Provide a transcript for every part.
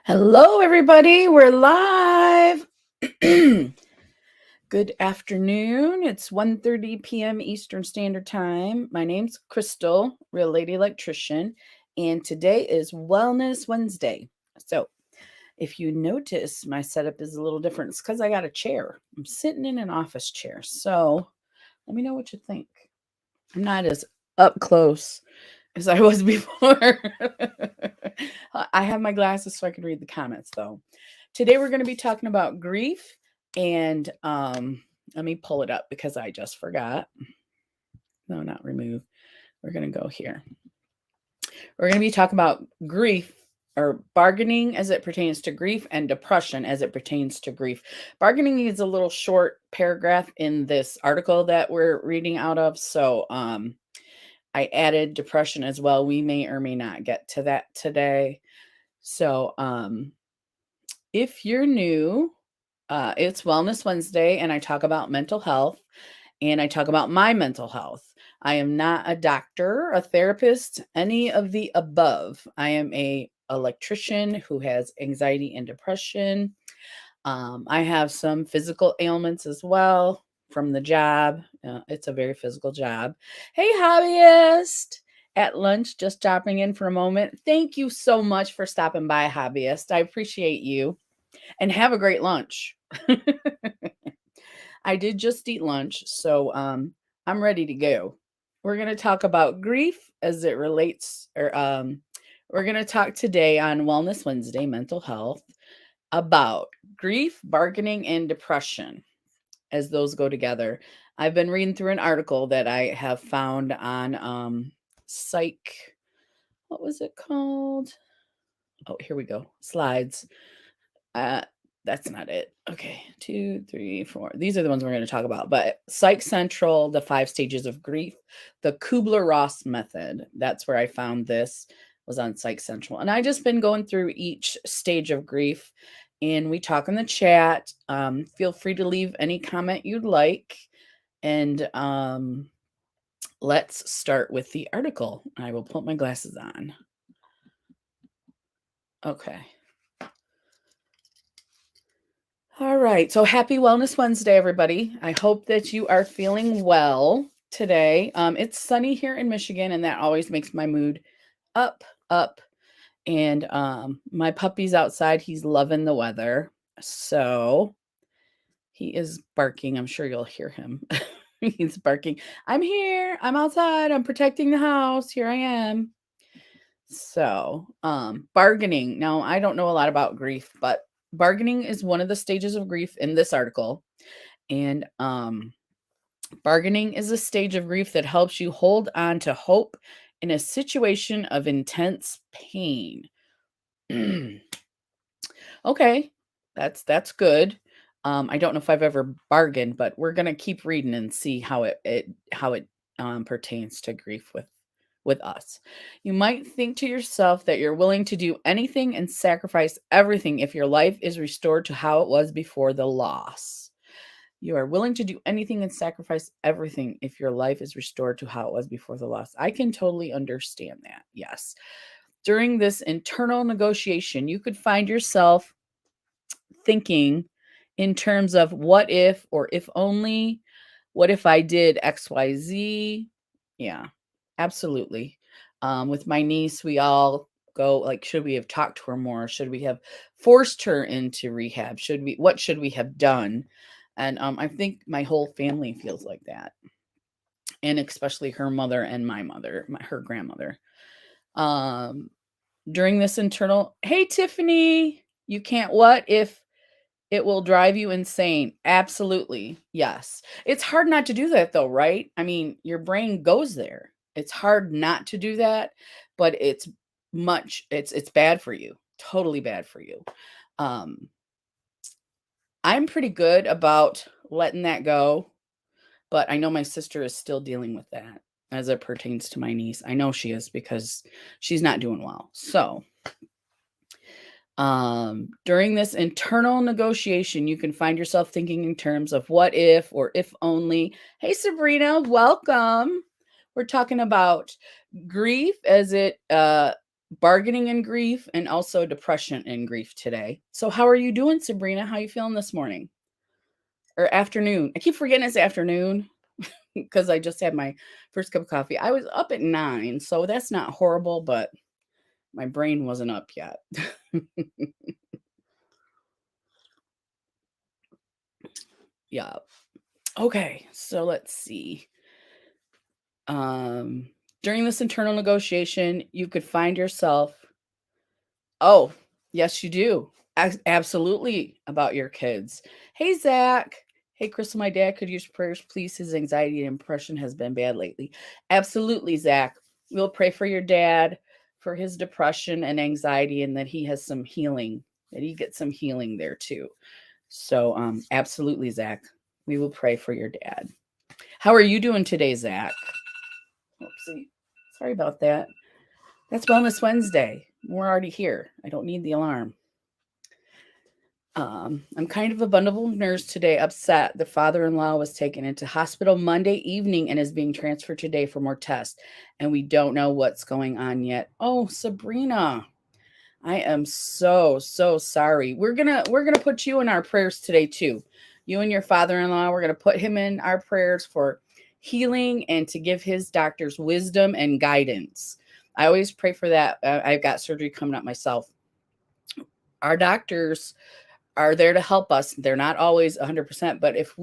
Hello, everybody. We're live. Good afternoon. It's 1:30 p.m. Eastern Standard Time. My name's Crystal, Real Lady Electrician, and today is Wellness Wednesday. So, if you notice, my setup is a little different. It's because I got a chair. I'm sitting in an office chair. So, let me know what you think. I'm not as up close as I was before. I have my glasses so I can read the comments though. Today we're going to be talking about grief and let me pull it up because I just forgot. No, not remove. We're going to go here. We're going to be talking about grief or bargaining as it pertains to grief and depression as it pertains to grief. Bargaining is a little short paragraph in this article that we're reading out of. So I added depression as well. We may or may not get to that today. So, if you're new, it's Wellness Wednesday, and I talk about mental health, and I talk about my mental health. I am not a doctor, a therapist, any of the above. I am a electrician who has anxiety and depression. I have some physical ailments as well from the job. It's a very physical job. Hey, hobbyist at lunch, just stopping in for a moment. Thank you so much for stopping by, hobbyist. I appreciate you and have a great lunch. I did just eat lunch, so I'm ready to go. We're going to talk about grief as it relates, or we're going to talk today on Wellness Wednesday, mental health, about grief, bargaining, and depression as those go together. I've been reading through an article that I have found on Psych. What was it called? Oh, here we go. Slides. That's not it. Okay, 2, 3, 4. These are the ones we're going to talk about. But Psych Central, the 5 stages of grief, the Kubler-Ross method. That's where I found this. Was on Psych Central, and I just been going through each stage of grief, and we talk in the chat. Feel free to leave any comment you'd like, and let's start with the article. I will put my glasses on. Okay. All right. So happy Wellness Wednesday, everybody. I hope that you are feeling well today. It's sunny here in Michigan, and that always makes my mood up. And my puppy's outside. He's loving the weather. So he is barking. I'm sure you'll hear him. He's barking. I'm here. I'm outside. I'm protecting the house. Here I am. So, bargaining. Now, I don't know a lot about grief, but bargaining is one of the stages of grief in this article. And bargaining is a stage of grief that helps you hold on to hope in a situation of intense pain. Okay, that's good. I don't know if I've ever bargained, but we're gonna keep reading and see how it pertains to grief with us. You might think to yourself that you're willing to do anything and sacrifice everything if your life is restored to how it was before the loss. You are willing to do anything and sacrifice everything if your life is restored to how it was before the loss. I can totally understand that. Yes. During this internal negotiation, you could find yourself thinking in terms of what if or if only, what if I did XYZ? Yeah, absolutely. With my niece, we all go like, should we have talked to her more? Should we have forced her into rehab? What should we have done? And I think my whole family feels like that. And especially her mother and my mother, her grandmother. During this internal, hey, Tiffany, you can't what if it will drive you insane. Absolutely. Yes. It's hard not to do that though, right? I mean, your brain goes there. It's hard not to do that, but it's bad for you. Totally bad for you. I'm pretty good about letting that go, but I know my sister is still dealing with that as it pertains to my niece. I know she is because she's not doing well. So, during this internal negotiation, you can find yourself thinking in terms of what if or if only. Hey, Sabrina, welcome. We're talking about grief as it bargaining and grief, and also depression and grief today. So how are you doing, Sabrina? How you feeling this morning or afternoon? I keep forgetting it's afternoon because I just had my first cup of coffee. I was up at 9, so that's not horrible, but my brain wasn't up yet. Yeah. Okay, so let's see. Um, During this internal negotiation, you could find yourself. Oh, yes, you do. Absolutely about your kids. Hey, Zach. Hey, Crystal, my dad could use prayers, please. His anxiety and depression has been bad lately. Absolutely, Zach. We'll pray for your dad, for his depression and anxiety, and that he has some healing, that he gets some healing there too. So, absolutely, Zach. We will pray for your dad. How are you doing today, Zach? Oopsie. Sorry about that. That's Wellness Wednesday. We're already here. I don't need the alarm. I'm kind of a bundle of nerves today, upset. The father-in-law was taken into hospital Monday evening and is being transferred today for more tests. And we don't know what's going on yet. Oh, Sabrina, I am so sorry. We're gonna put you in our prayers today too. You and your father-in-law, we're gonna put him in our prayers for healing and to give his doctors wisdom and guidance. I always pray for that. I've got surgery coming up myself. Our doctors are there to help us. They're not always 100%, but if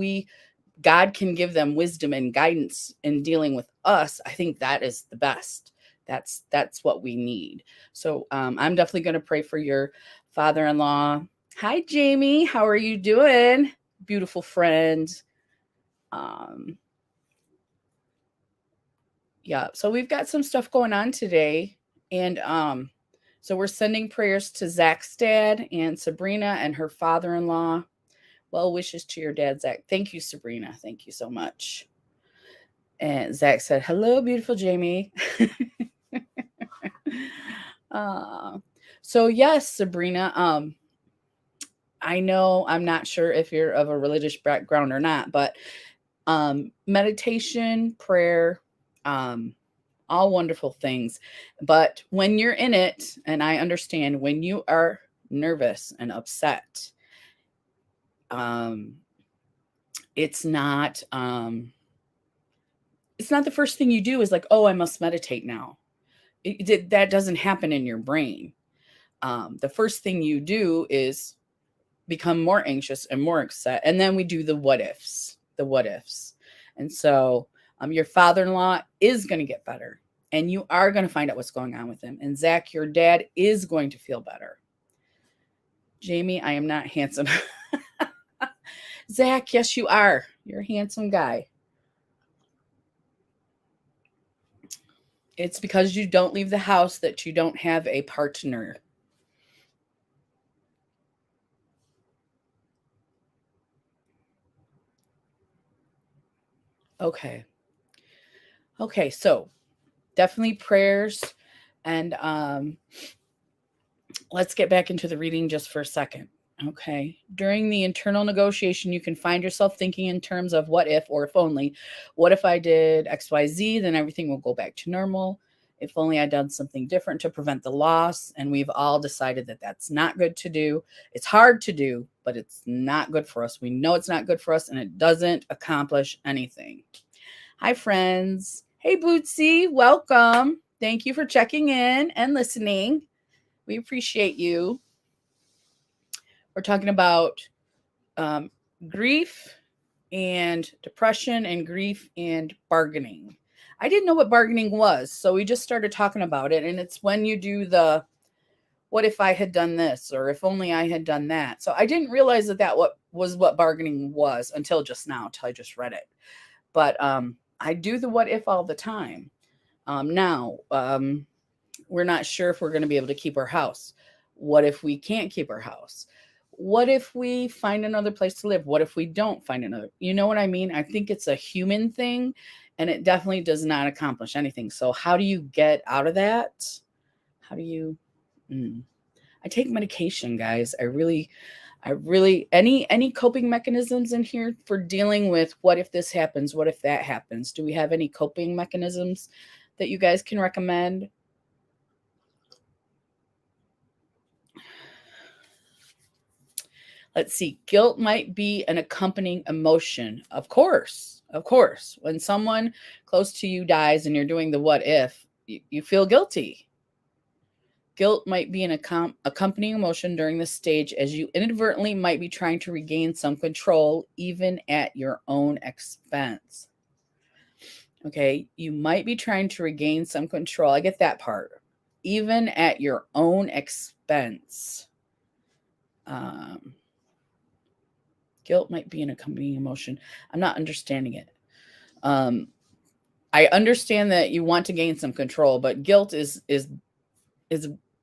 God can give them wisdom and guidance in dealing with us, I think that is the best. That's what we need. So I'm definitely going to pray for your father-in-law. Hi, Jamie. How are you doing? Beautiful friend. Yeah, so we've got some stuff going on today. And so we're sending prayers to Zach's dad and Sabrina and her father-in-law. Well wishes to your dad, Zach. Thank you, Sabrina. Thank you so much. And Zach said, hello, beautiful Jamie. So yes, Sabrina, I know I'm not sure if you're of a religious background or not, but meditation, prayer, all wonderful things. But when you're in it, and I understand when you are nervous and upset, it's not the first thing you do is like, oh, I must meditate now. That doesn't happen in your brain. The first thing you do is become more anxious and more upset. And then we do the what ifs. And so your father-in-law is going to get better. And you are going to find out what's going on with him. And Zach, your dad is going to feel better. Jamie, I am not handsome. Zach, yes, you are. You're a handsome guy. It's because you don't leave the house that you don't have a partner. Okay. Okay, so definitely prayers. And let's get back into the reading just for a second. Okay. During the internal negotiation, you can find yourself thinking in terms of what if or if only. What if I did XYZ, then everything will go back to normal. If only I'd done something different to prevent the loss. And we've all decided that that's not good to do. It's hard to do, but it's not good for us. We know it's not good for us, and it doesn't accomplish anything. Hi, friends. Hey, Bootsy. Welcome. Thank you for checking in and listening. We appreciate you. We're talking about grief and depression and grief and bargaining. I didn't know what bargaining was, so we just started talking about it. And it's when you do the what if I had done this, or if only I had done that. So I didn't realize that what bargaining was until just now, until I just read it. But I do the what if all the time. Now, we're not sure if we're going to be able to keep our house. What if we can't keep our house? What if we find another place to live? What if we don't find another? You know what I mean? I think it's a human thing, and it definitely does not accomplish anything. So how do you get out of that? How do you I take medication, guys. I really any coping mechanisms in here for dealing with what if this happens, what if that happens? Do we have any coping mechanisms that you guys can recommend? Let's see. Guilt might be an accompanying emotion. Of course. Of course. When someone close to you dies and you're doing the what if, you feel guilty. Guilt might be an accompanying emotion during this stage, as you inadvertently might be trying to regain some control, even at your own expense. Okay, you might be trying to regain some control. I get that part. Even at your own expense. Guilt might be an accompanying emotion. I'm not understanding it. I understand that you want to gain some control, but guilt is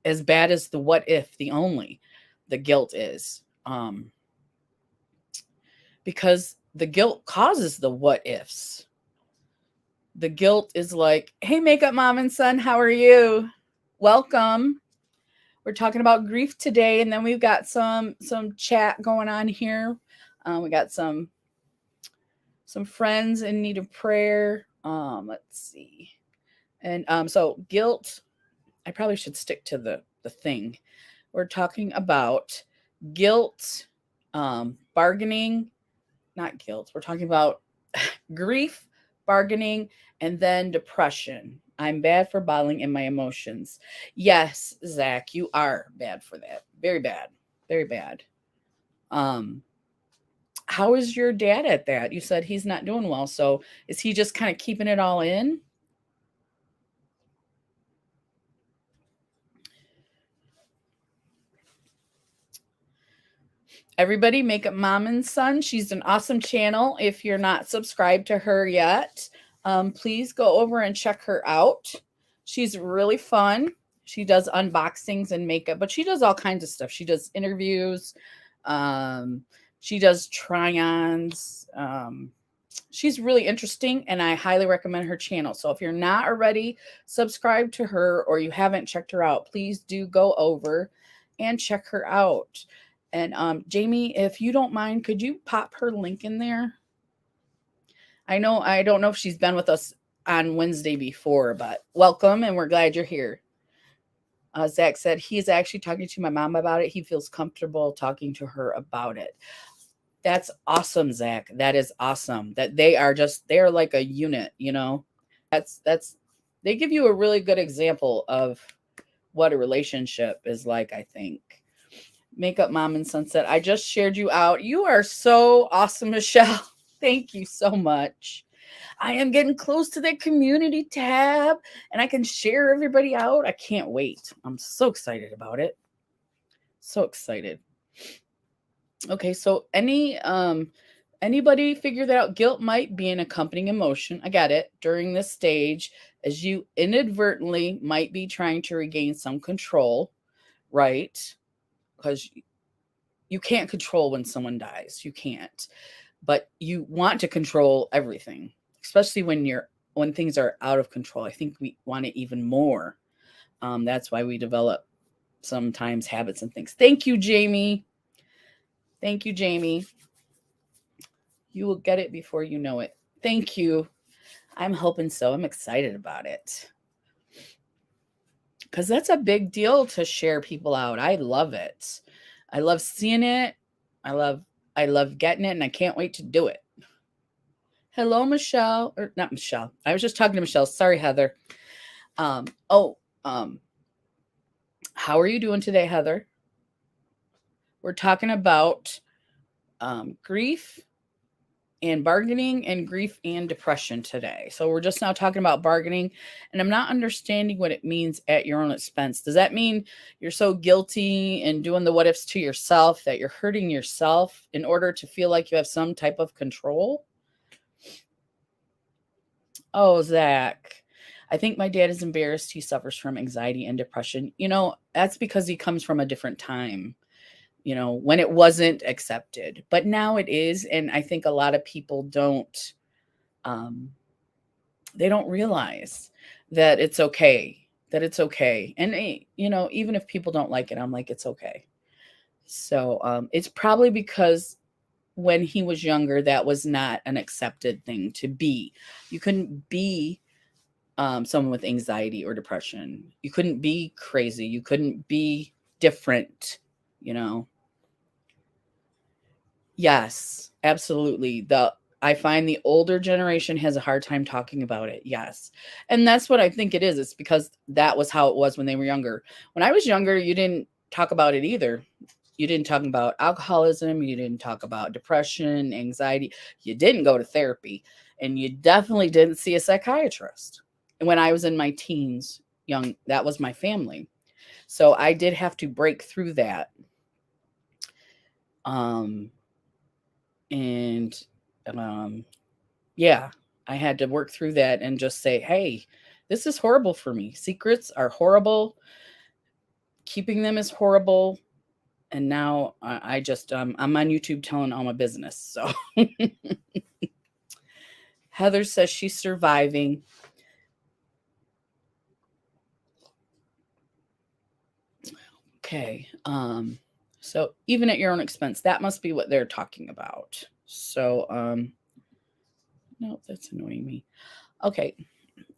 as bad as the what if, the guilt is. Because the guilt causes the what ifs. The guilt is like, hey, makeup mom and son, how are you? Welcome. We're talking about grief today, and then we've got some chat going on here. We got some friends in need of prayer. Let's see. And so guilt, I probably should stick to the thing. We're talking about guilt, bargaining, not guilt. We're talking about grief, bargaining, and then depression. I'm bad for bottling in my emotions. Yes, Zach, you are bad for that. Very bad. Very bad. How is your dad at that? You said he's not doing well. So is he just kind of keeping it all in? Everybody, Makeup Mom and Son. She's an awesome channel. If you're not subscribed to her yet, please go over and check her out. She's really fun. She does unboxings and makeup, but she does all kinds of stuff. She does interviews. She does try-ons. She's really interesting, and I highly recommend her channel. So if you're not already subscribed to her or you haven't checked her out, please do go over and check her out. And Jamie, if you don't mind, could you pop her link in there? I don't know if she's been with us on Wednesday before, but welcome, and we're glad you're here. Zach said he's actually talking to my mom about it. He feels comfortable talking to her about it. That's awesome, Zach. That is awesome. That they're like a unit, you know. They give you a really good example of what a relationship is like, I think. Makeup Mom and Sunset, I just shared you out. You are so awesome, Michelle. Thank you so much. I am getting close to that community tab and I can share everybody out. I can't wait. I'm so excited about it. So excited. Okay, so anybody figure that out? Guilt might be an accompanying emotion. I got it. During this stage, as you inadvertently might be trying to regain some control, right? Because you can't control when someone dies. You can't. But you want to control everything, especially when things are out of control. I think we want it even more. That's why we develop sometimes habits and things. Thank you, Jamie. Thank you, Jamie. You will get it before you know it. Thank you. I'm hoping so. I'm excited about it. Because that's a big deal to share people out. I love it. I love seeing it. I love getting it, and I can't wait to do it. Hello, Michelle. Or not Michelle. I was just talking to Michelle. Sorry, Heather. How are you doing today, Heather? We're talking about grief and bargaining and grief and depression today. So we're just now talking about bargaining, and I'm not understanding what it means at your own expense. Does that mean you're so guilty and doing the what ifs to yourself that you're hurting yourself in order to feel like you have some type of control? Oh, Zach, I think my dad is embarrassed. He suffers from anxiety and depression. That's because he comes from a different time, when it wasn't accepted, but now it is. And I think a lot of people they don't realize that it's okay, And, even if people don't like it, I'm like, it's okay. So it's probably because when he was younger, that was not an accepted thing to be. You couldn't be someone with anxiety or depression. You couldn't be crazy. You couldn't be different, you know. Yes, absolutely. I find the older generation has a hard time talking about it. Yes. And that's what I think it is. It's because that was how it was when they were younger. When I was younger, you didn't talk about it either. You didn't talk about alcoholism, you didn't talk about depression, anxiety. You didn't go to therapy, and you definitely didn't see a psychiatrist. And when I was in my teens, young, that was my family. So I did have to break through that. Um and um yeah, I had to work through that and just say, hey, this is horrible for me. Secrets are horrible. Keeping them is horrible. And now I just I'm on YouTube telling all my business. So Heather says she's surviving. Okay. So even at your own expense, that must be what they're talking about. So no, that's annoying me. Okay.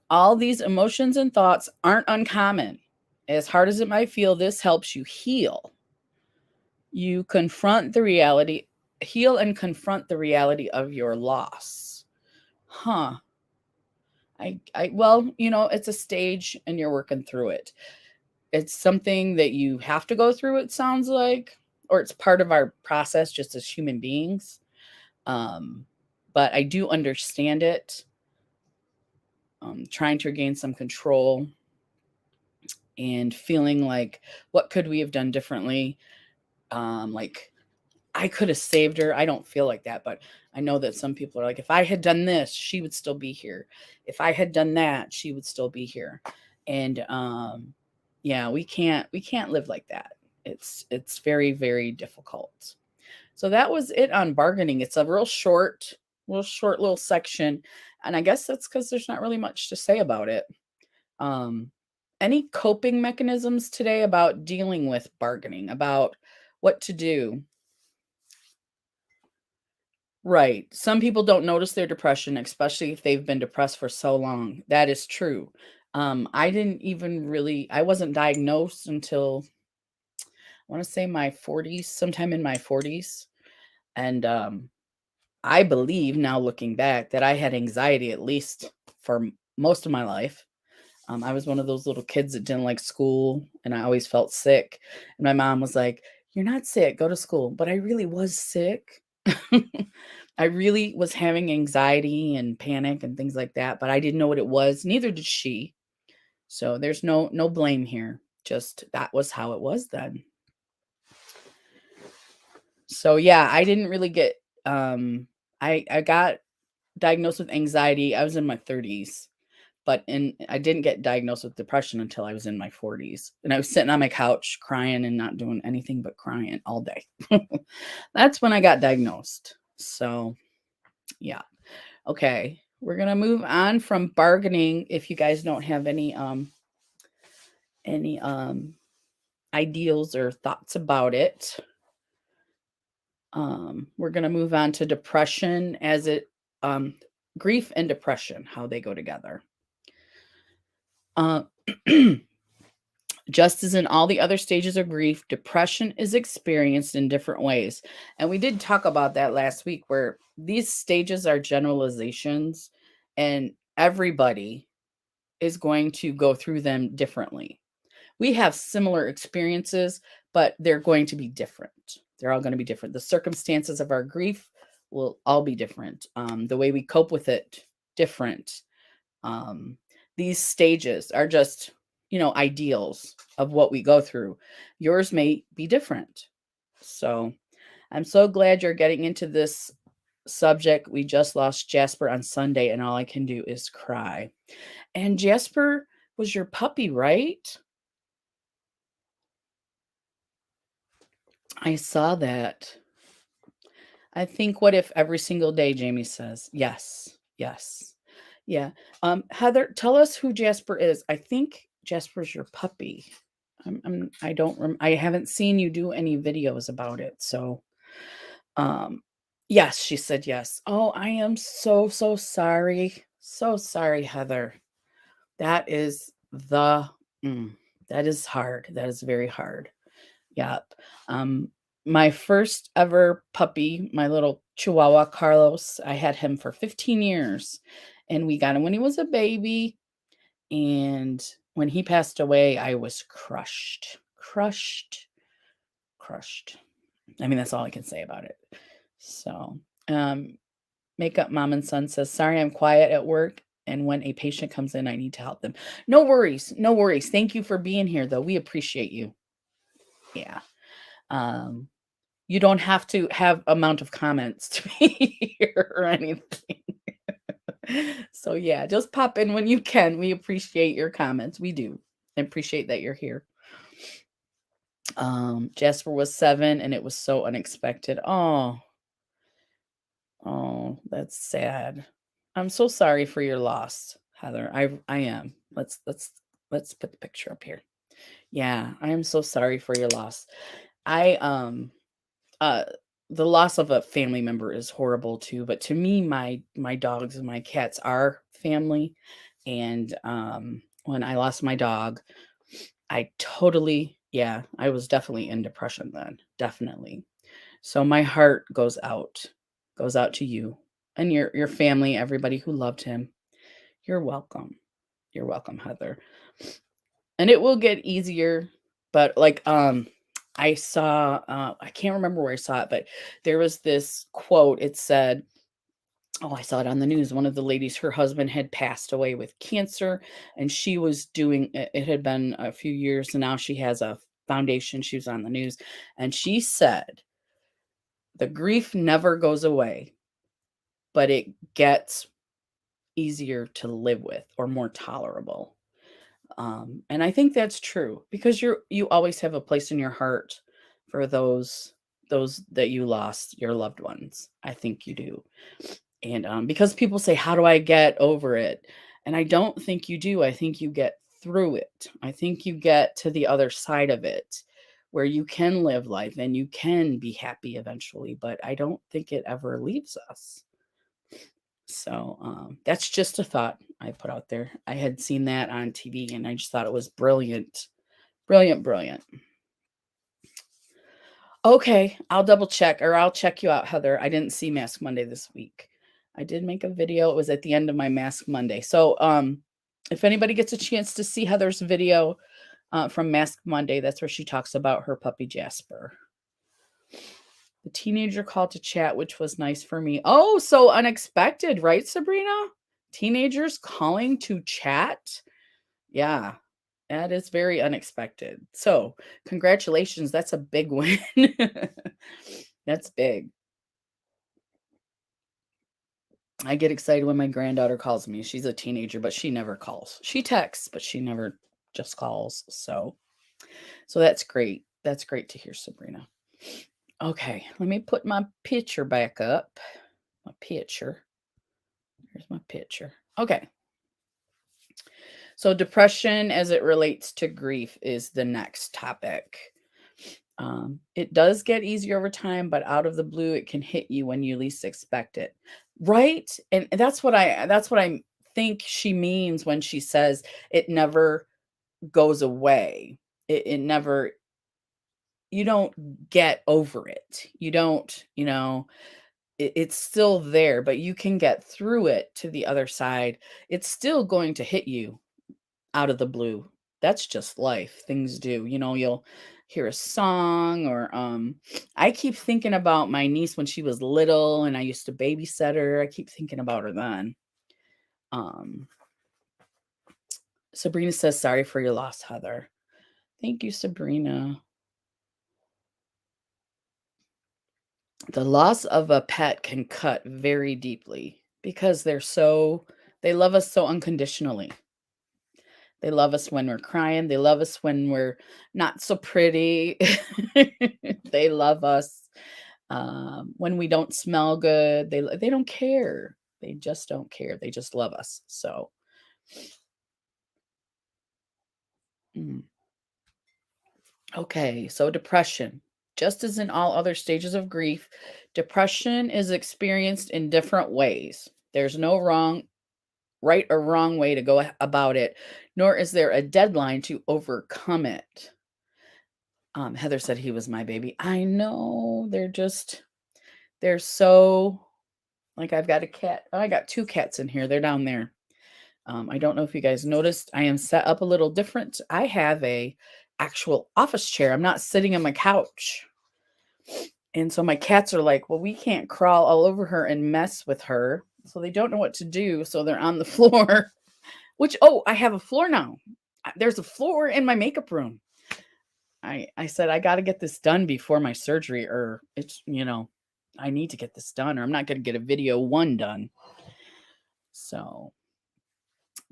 All these emotions and thoughts aren't uncommon. As hard as it might feel, this helps you heal. You confront the reality, heal and confront the reality of your loss. Huh. Well, it's a stage and you're working through it. It's something that you have to go through, it sounds like, or it's part of our process just as human beings. Um, but I do understand it. Trying to regain some control and feeling like, what could we have done differently? Like, I could have saved her. I don't feel like that, but I know that some people are like, if I had done this, she would still be here. If I had done that, she would still be here. And yeah, we can't live like that. It's very, very difficult. So that was it on bargaining. It's a real short little section. And I guess that's because there's not really much to say about it. Um, any coping mechanisms today about dealing with bargaining, about what to do? Right. Some people don't notice their depression, especially if they've been depressed for so long. That is true. I didn't even really, I wasn't diagnosed until I want to say my 40s, sometime in my 40s. And I believe now looking back that I had anxiety at least for most of my life. I was one of those little kids that didn't like school and I always felt sick. And my mom was like, "You're not sick, go to school." But I really was sick. I really was having anxiety and panic and things like that, but I didn't know what it was. Neither did she. So there's no blame here. Just that was how it was then. So yeah, I didn't really get I got diagnosed with anxiety. I was in my 30s. I didn't get diagnosed with depression until I was in my 40s. And I was sitting on my couch crying and not doing anything but crying all day. That's when I got diagnosed. So, yeah. Okay. We're going to move on from bargaining if you guys don't have any ideals or thoughts about it. We're going to move on to depression as it um grief and depression, how they go together. Uh Just as in all the other stages of grief, depression is experienced in different ways. And we did talk about that last week, where these stages are generalizations and everybody is going to go through them differently. We have similar experiences, but they're going to be different. They're all going to be different. The circumstances of our grief will all be different. The way we cope with it, different. um, these stages are just, ideals of what we go through. Yours may be different. So I'm so glad you're getting into this subject. We just lost Jasper on Sunday, and all I can do is cry. And Jasper was your puppy, right? I saw that. I think, what if every single day, Jamie says, yes, yes. Yeah. Heather, tell us who Jasper is. I think Jasper's your puppy. I don't I haven't seen you do any videos about it. So, um, yes, she said yes. Oh, I am so, so sorry. So sorry, Heather. That is the, mm, that is hard. That is very hard. Yep. My first ever puppy, my little Chihuahua Carlos, I had him for 15 years, and we got him when he was a baby, and when he passed away, I was crushed, crushed, crushed. I mean, that's all I can say about it. So, um, Makeup Mom and Son says, "Sorry, I'm quiet at work, and when a patient comes in, I need to help them." No worries, no worries. Thank you for being here, though. We appreciate you. Yeah. Um, you don't have to have amount of comments to be here or anything. So yeah, just pop in when you can. We appreciate your comments. We do. I appreciate that you're here. Jasper was 7 and it was so unexpected. Oh, oh, that's sad. I'm so sorry for your loss, Heather. I am. Let's put the picture up here. Yeah, I am so sorry for your loss. I uh the loss of a family member is horrible too, but to me my dogs and my cats are family. And when I lost my dog, I totally, yeah, I was definitely in depression then, definitely. So my heart goes out to you and your family, everybody who loved him. You're welcome. You're welcome, Heather. And it will get easier, but like I saw I can't remember where I saw it, but there was this quote. It said, oh, I saw it on the news. One of the ladies, her husband had passed away with cancer, and she was doing it. It had been a few years, and now she has a foundation. She was on the news, and she said, the grief never goes away, but it gets easier to live with or more tolerable. And I think that's true because you always have a place in your heart for those that you lost, your loved ones. I think you do. And because people say, "How do I get over it?" And I don't think you do. I think you get through it. I think you get to the other side of it where you can live life and you can be happy eventually, but I don't think it ever leaves us. So, that's just a thought I put out there. I had seen that on TV and I just thought it was brilliant. Brilliant, brilliant. Okay, I'll double check or I'll check you out, Heather. I didn't see Mask Monday this week. I did make a video. It was at the end of my Mask Monday. So, if anybody gets a chance to see Heather's video from Mask Monday, that's where she talks about her puppy Jasper. The teenager called to chat, which was nice for me. Oh, so unexpected, right, Sabrina? Teenagers calling to chat? Yeah, that is very unexpected. So, congratulations. That's a big win. That's big. I get excited when my granddaughter calls me. She's a teenager, but she never calls. She texts, but she never just calls. So that's great. That's great to hear, Sabrina. Okay, let me put my picture back up. My picture. Here's my picture. Okay. So depression as it relates to grief is the next topic. It does get easier over time, but out of the blue, it can hit you when you least expect it. Right? And that's what I think she means when she says it never goes away. It never, you don't get over it. You don't, it's still there, but you can get through it to the other side. It's still going to hit you out of the blue. That's just life. Things do. You'll hear a song or I keep thinking about my niece when she was little and I used to babysit her. I keep thinking about her then. Um Sabrina says sorry for your loss, Heather. Thank you, Sabrina. The loss of a pet can cut very deeply because they love us so unconditionally. They love us when we're crying. They love us when we're not so pretty. They love us when we don't smell good. They don't care. They just don't care. They just love us. So, mm. Okay. So depression, just as in all other stages of grief, depression is experienced in different ways. There's no right or wrong way to go about it, nor is there a deadline to overcome it. Heather said he was my baby. I know, they're so like, I've got a cat. Oh, I got 2 cats in here. They're down there. I don't know if you guys noticed, I am set up a little different. I have a actual office chair. I'm not sitting on my couch. And so my cats are like, well, we can't crawl all over her and mess with her. So they don't know what to do. So they're on the floor, which, oh, I have a floor now. There's a floor in my makeup room. I said, I got to get this done before my surgery, or I need to get this done, or I'm not going to get a video 1 done. So,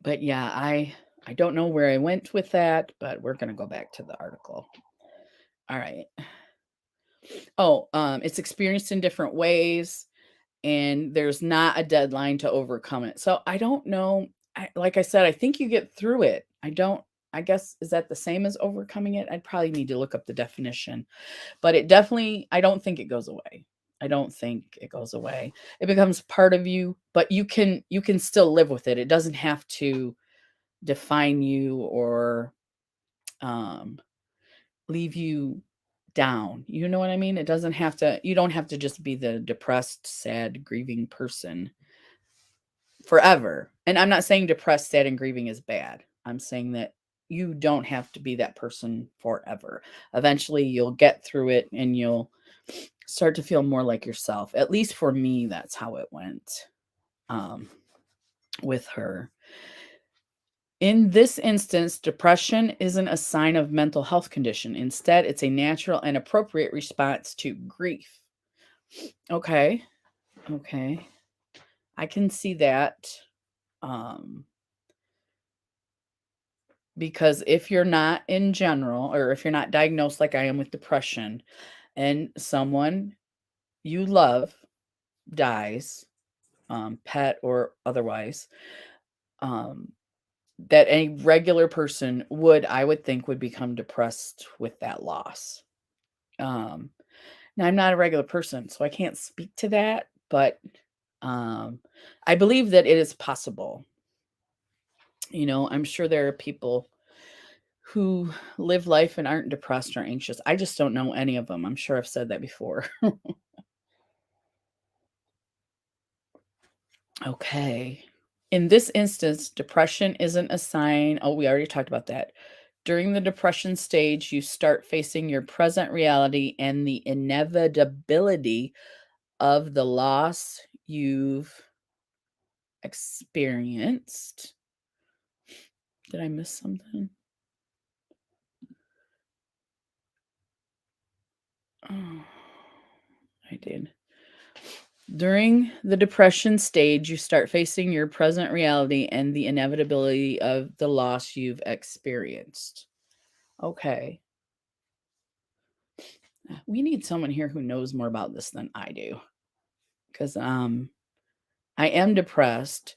but yeah, I don't know where I went with that, but we're going to go back to the article. All right. Oh, it's experienced in different ways, and there's not a deadline to overcome it. So I don't know. Like I said, I think you get through it. I guess, is that the same as overcoming it? I'd probably need to look up the definition, but I don't think it goes away. I don't think it goes away. It becomes part of you, but you can still live with it. It doesn't have to define you or leave you down. You know what I mean? You don't have to just be the depressed, sad, grieving person forever. And I'm not saying depressed, sad, and grieving is bad. I'm saying that you don't have to be that person forever. Eventually, you'll get through it and you'll start to feel more like yourself. At least for me, that's how it went with her. In this instance, depression isn't a sign of mental health condition. Instead, it's a natural and appropriate response to grief. Okay. Okay. I can see that. Because if you're not in general, or if you're not diagnosed like I am with depression, and someone you love dies, pet or otherwise, that a regular person I would think would become depressed with that loss. Now I'm not a regular person, so I can't speak to that, but I believe that it is possible. I'm sure there are people who live life and aren't depressed or anxious. I just don't know any of them. I'm sure I've said that before. Okay. In this instance, depression isn't a sign. Oh, we already talked about that. During the depression stage, you start facing your present reality and the inevitability of the loss you've experienced. Did I miss something? Oh, I did. During the depression stage, you start facing your present reality and the inevitability of the loss you've experienced. Okay. We need someone here who knows more about this than I do. Because I am depressed.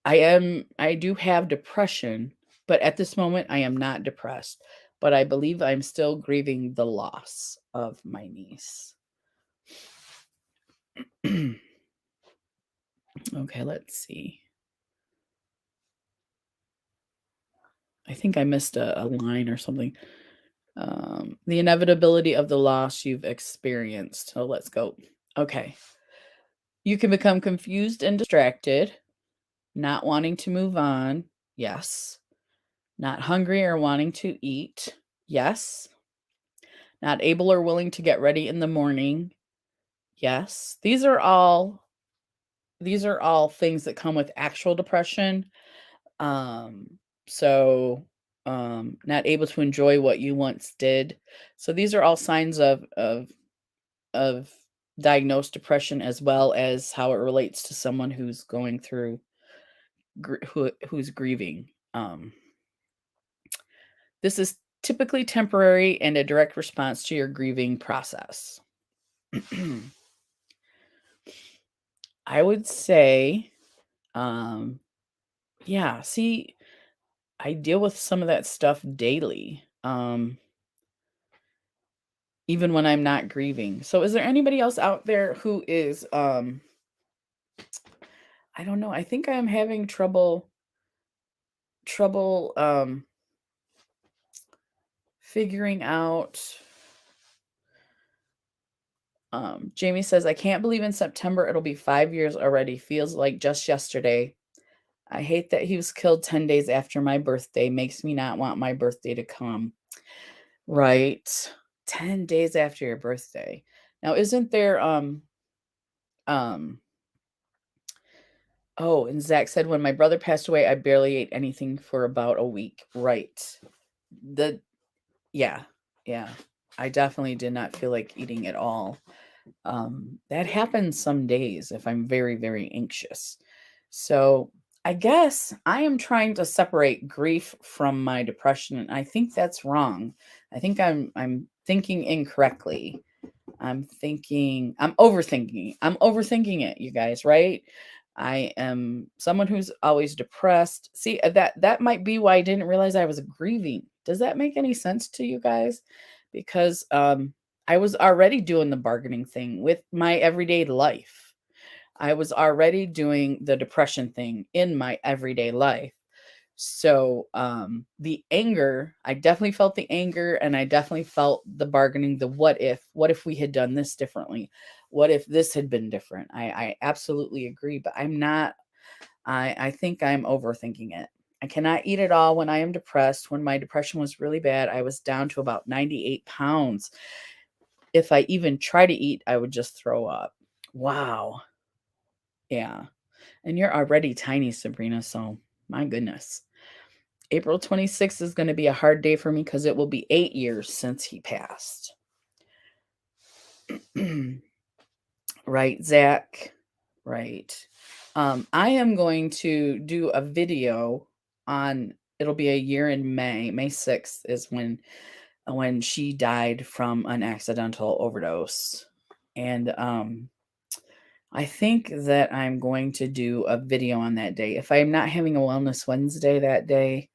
I do have depression, but at this moment I am not depressed. But I believe I'm still grieving the loss of my niece. Okay, let's see. I think I missed a line or something. The inevitability of the loss you've experienced. So let's go. Okay. You can become confused and distracted, not wanting to move on. Yes. Not hungry or wanting to eat. Yes. Not able or willing to get ready in the morning. Yes. These are all things that come with actual depression. So not able to enjoy what you once did. So these are all signs of diagnosed depression, as well as how it relates to someone who's going through who's grieving. This is typically temporary and a direct response to your grieving process. I would say, yeah, see, I deal with some of that stuff daily. Even when I'm not grieving. So is there anybody else out there who is I don't know, I think I'm having trouble figuring out. Jamie says, I can't believe in September it'll be 5 years already. Feels like just yesterday. I hate that he was killed 10 days after my birthday. Makes me not want my birthday to come. Right. 10 days after your birthday. Now, isn't there, um, oh, and Zach said, when my brother passed away, I barely ate anything for about a week. Right. The, yeah, yeah. I definitely did not feel like eating at all. That happens some days if I'm very, very anxious. So I guess I am trying to separate grief from my depression, and I think that's wrong. I think I'm thinking incorrectly. I'm overthinking. I'm overthinking it, you guys, right? I am someone who's always depressed. See, that might be why I didn't realize I was grieving. Does that make any sense to you guys? Because I was already doing the bargaining thing with my everyday life. I was already doing the depression thing in my everyday life. So, the anger, I definitely felt the anger, and I definitely felt the bargaining, the what if we had done this differently? What if this had been different? I absolutely agree, but I think I'm overthinking it. I cannot eat at all when I am depressed. When my depression was really bad, I was down to about 98 pounds. If I even try to eat, I would just throw up. Wow. Yeah. And you're already tiny, Sabrina, so my goodness. April 26th is going to be a hard day for me because it will be 8 years since he passed. Right, Zach? Right. I am going to do a video on, it'll be a year in May. May 6th is when she died from an accidental overdose. And I think that I'm going to do a video on that day. If I'm not having a Wellness Wednesday that day,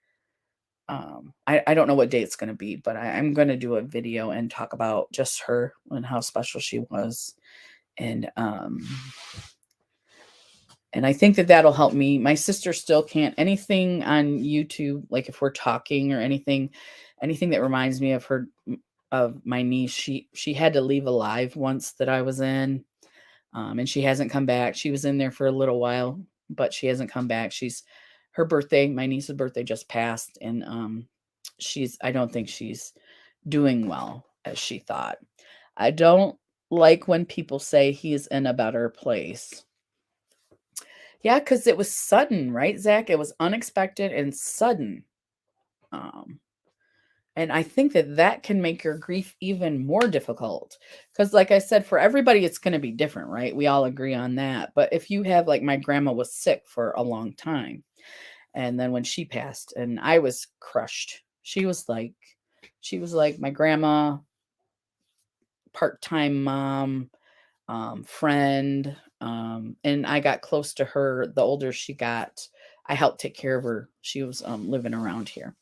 I don't know what day it's going to be, but I'm going to do a video and talk about just her and how special she was. And I think that that'll help me. My sister still can't anything on YouTube, like if we're talking or anything that reminds me of her, of my niece. She had to leave alive once that I was in, and she hasn't come back. She was in there for a little while, but she hasn't come back. Her birthday, my niece's birthday just passed, and I don't think she's doing well as she thought. I don't like when people say he's in a better place. Yeah, because it was sudden, right, Zach? It was unexpected and sudden. Um, and I think that can make your grief even more difficult. Because, like I said, for everybody, it's going to be different, right? We all agree on that. But if you have, like, my grandma was sick for a long time. And then when she passed, and I was crushed. She was like my grandma, part-time mom, friend, and I got close to her the older she got. I helped take care of her. She was living around here.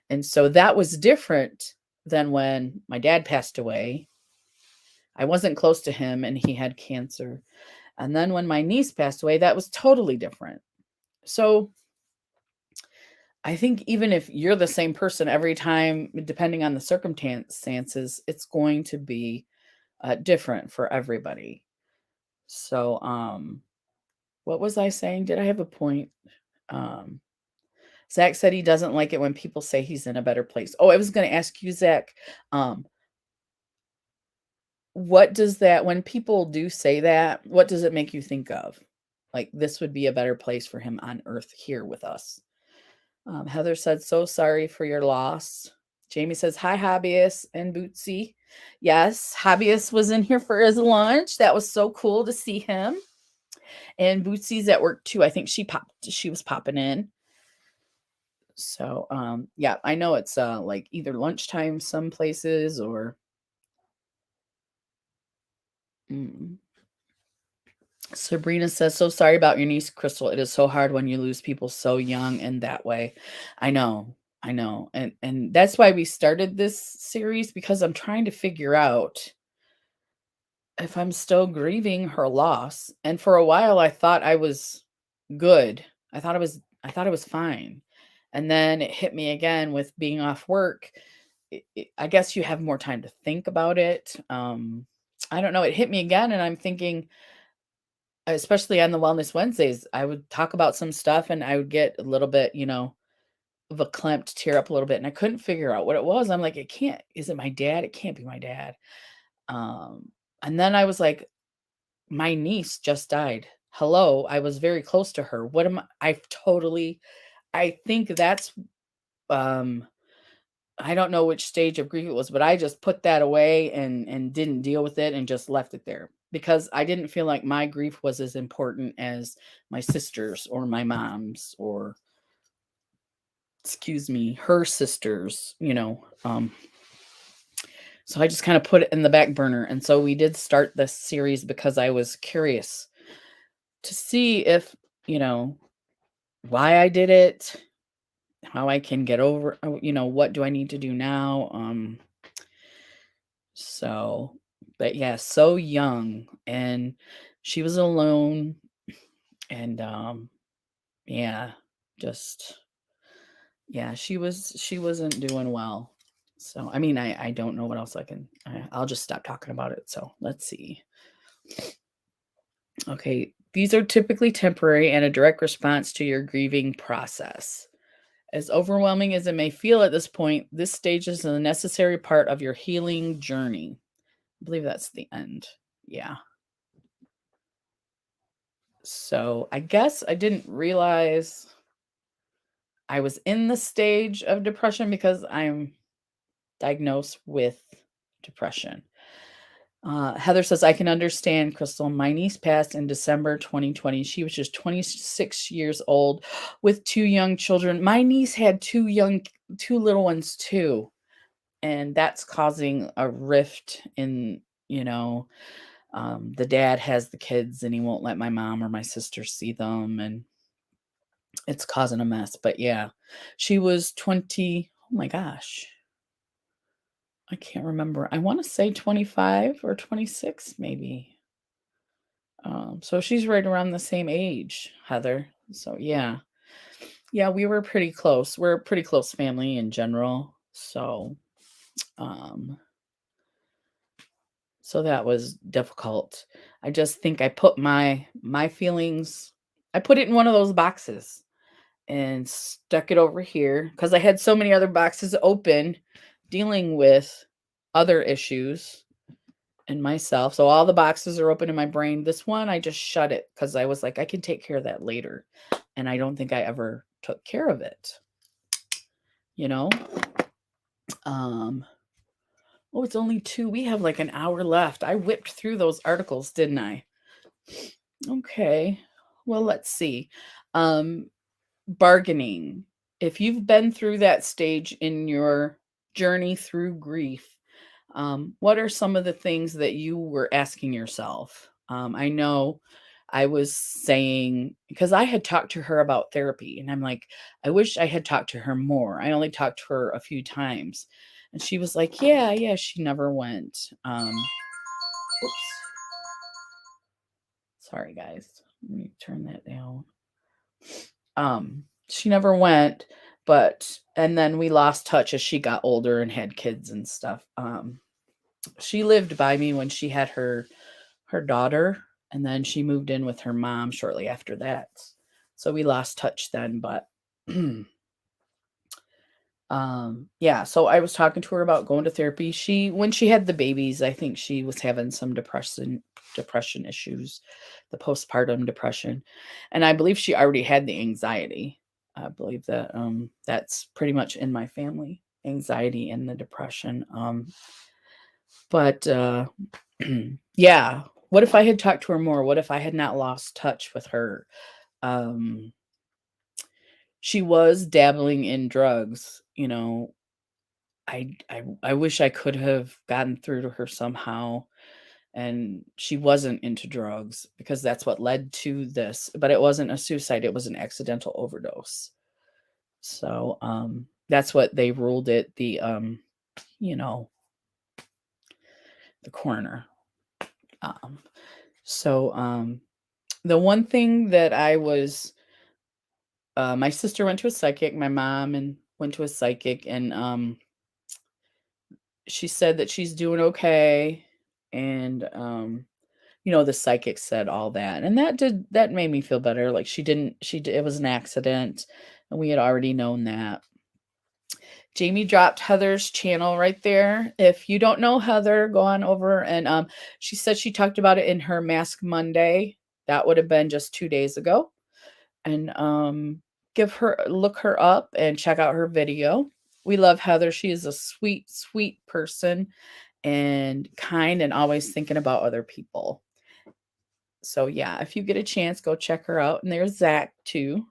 And so that was different than when my dad passed away. I wasn't close to him and he had cancer. And then when my niece passed away, that was totally different. So I think even if you're the same person every time, depending on the circumstances, it's going to be different for everybody. So, what was I saying? Did I have a point? Um, Zach said he doesn't like it when people say he's in a better place. Oh, I was going to ask you, Zach, um, what does that, when people do say that, what does it make you think of? Like, this would be a better place for him on earth here with us. Heather said, so sorry for your loss. Jamie says, hi, Hobbyist and Bootsy. Yes, Hobbyist was in here for his lunch. That was so cool to see him. And Bootsy's at work too. I think she was popping in. So, yeah, I know it's like either lunchtime some places or mm. Sabrina says, so sorry about your niece, Crystal. It is so hard when you lose people so young and that way. I know. I know. And that's why we started this series, because I'm trying to figure out if I'm still grieving her loss. And for a while I thought I was good. I thought I was fine. And then it hit me again with being off work. I guess you have more time to think about it. I don't know. It hit me again, and I'm thinking, especially on the Wellness Wednesdays, I would talk about some stuff, and I would get a little bit, of a clamped tear up a little bit, and I couldn't figure out what it was. I'm like, it can't. Is it my dad? It can't be my dad. Um, and then I was like, my niece just died. Hello, I was very close to her. What am I? I think that's um I don't know which stage of grief it was, but I just put that away and didn't deal with it and just left it there because I didn't feel like my grief was as important as my sister's or my mom's or excuse me, her sisters. So I just kind of put it in the back burner. And so we did start this series because I was curious to see if, you know, why I did it, how I can get over, what do I need to do now? So, but yeah, so young and she was alone and yeah, just yeah, she wasn't doing well. So, I mean, I don't know what else I'll just stop talking about it. So, let's see. Okay, these are typically temporary and a direct response to your grieving process. As overwhelming as it may feel at this point, this stage is a necessary part of your healing journey. I believe that's the end. Yeah. So I guess I didn't realize I was in the stage of depression because I'm diagnosed with depression. Heather says, I can understand, Crystal. My niece passed in December 2020. She was just 26 years old with two young children. My niece had two little ones too. And that's causing a rift in, the dad has the kids and he won't let my mom or my sister see them. And it's causing a mess, but yeah, she was 20. Oh my gosh. I can't remember. I want to say 25 or 26 maybe. So she's right around the same age, Heather. So yeah. Yeah, we were pretty close. We're a pretty close family in general. Um so that was difficult. I just think I put my feelings I put it in one of those boxes and stuck it over here because I had so many other boxes open dealing with other issues and myself. So all the boxes are open in my brain. This one, I just shut it because I was like, I can take care of that later. And I don't think I ever took care of it, you know? Um, oh, it's only 2. We have like an hour left. I whipped through those articles, didn't I? Okay. Well, let's see. Um, Bargaining. If you've been through that stage in your journey through grief, what are some of the things that you were asking yourself? I know I was saying, because I had talked to her about therapy, and I'm like, I wish I had talked to her more. I only talked to her a few times. And she was like, yeah, she never went. Oops. Sorry, guys. Let me turn that down. She never went, and then we lost touch as she got older and had kids and stuff. She lived by me when she had her daughter, and then she moved in with her mom shortly after that. So we lost touch then, but yeah, so I was talking to her about going to therapy. When she had the babies, I think she was having some depression issues, the postpartum depression. And I believe she already had the anxiety. I believe that that's pretty much in my family, anxiety and the depression. But yeah, what if I had talked to her more? What if I had not lost touch with her? Um she was dabbling in drugs, I wish I could have gotten through to her somehow, and she wasn't into drugs because that's what led to this, but it wasn't a suicide, it was an accidental overdose. So, that's what they ruled it, you know, the coroner. Um, so, the one thing that my sister went to a psychic, my mom and went to a psychic, and she said that she's doing okay, and, the psychic said all that, and that made me feel better, like, it was an accident, and we had already known that. Jamie dropped Heather's channel right there. If you don't know Heather, go on over and, she said she talked about it in her Mask Monday. That would have been just 2 days ago, and, look her up and check out her video. We love Heather. She is a sweet, sweet person and kind and always thinking about other people. So, yeah, if you get a chance, go check her out. And there's Zach, too.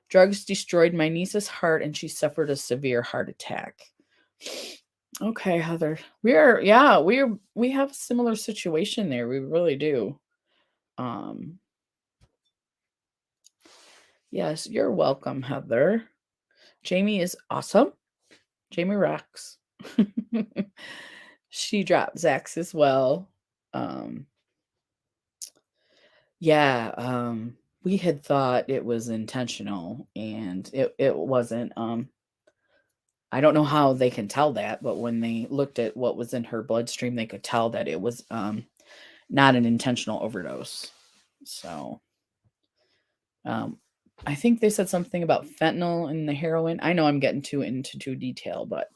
Drugs destroyed my niece's heart, and she suffered a severe heart attack. Okay, Heather. We have a similar situation there. We really do. Um, yes, you're welcome, Heather. Jamie is awesome. Jamie rocks. She dropped Zach's as well. Um, yeah, we had thought it was intentional, and it wasn't. I don't know how they can tell that, but when they looked at what was in her bloodstream, they could tell that it was not an intentional overdose. So, um, I think they said something about fentanyl in the heroin. I know I'm getting into too detail, but